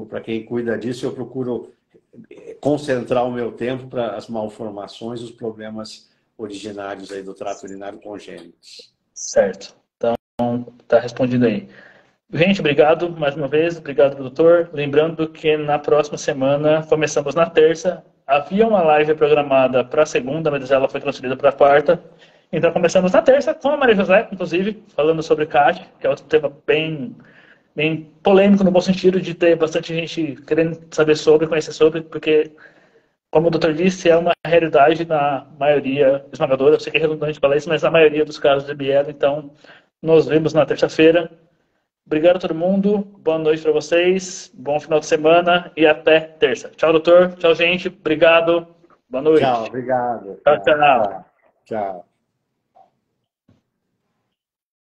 para quem cuida disso, eu procuro concentrar o meu tempo para as malformações, os problemas originários aí do trato urinário congênitos. Certo. Então, está respondido aí. Gente, obrigado mais uma vez, obrigado, doutor. Lembrando que na próxima semana, começamos na terça, havia uma live programada para a segunda, mas ela foi transferida para a quarta. Então, começamos na terça com a Maria José, inclusive, falando sobre CAD, que é outro tema bem polêmico no bom sentido de ter bastante gente querendo saber sobre, conhecer sobre, porque, como o doutor disse, é uma realidade na maioria esmagadora, eu sei que é redundante falar isso, mas na maioria dos casos de bielo. Então, nos vemos na terça-feira. Obrigado a todo mundo, boa noite para vocês, bom final de semana e até terça. Tchau, doutor, tchau, gente, obrigado, boa noite. Tchau, obrigado. Tchau, tchau. Tchau.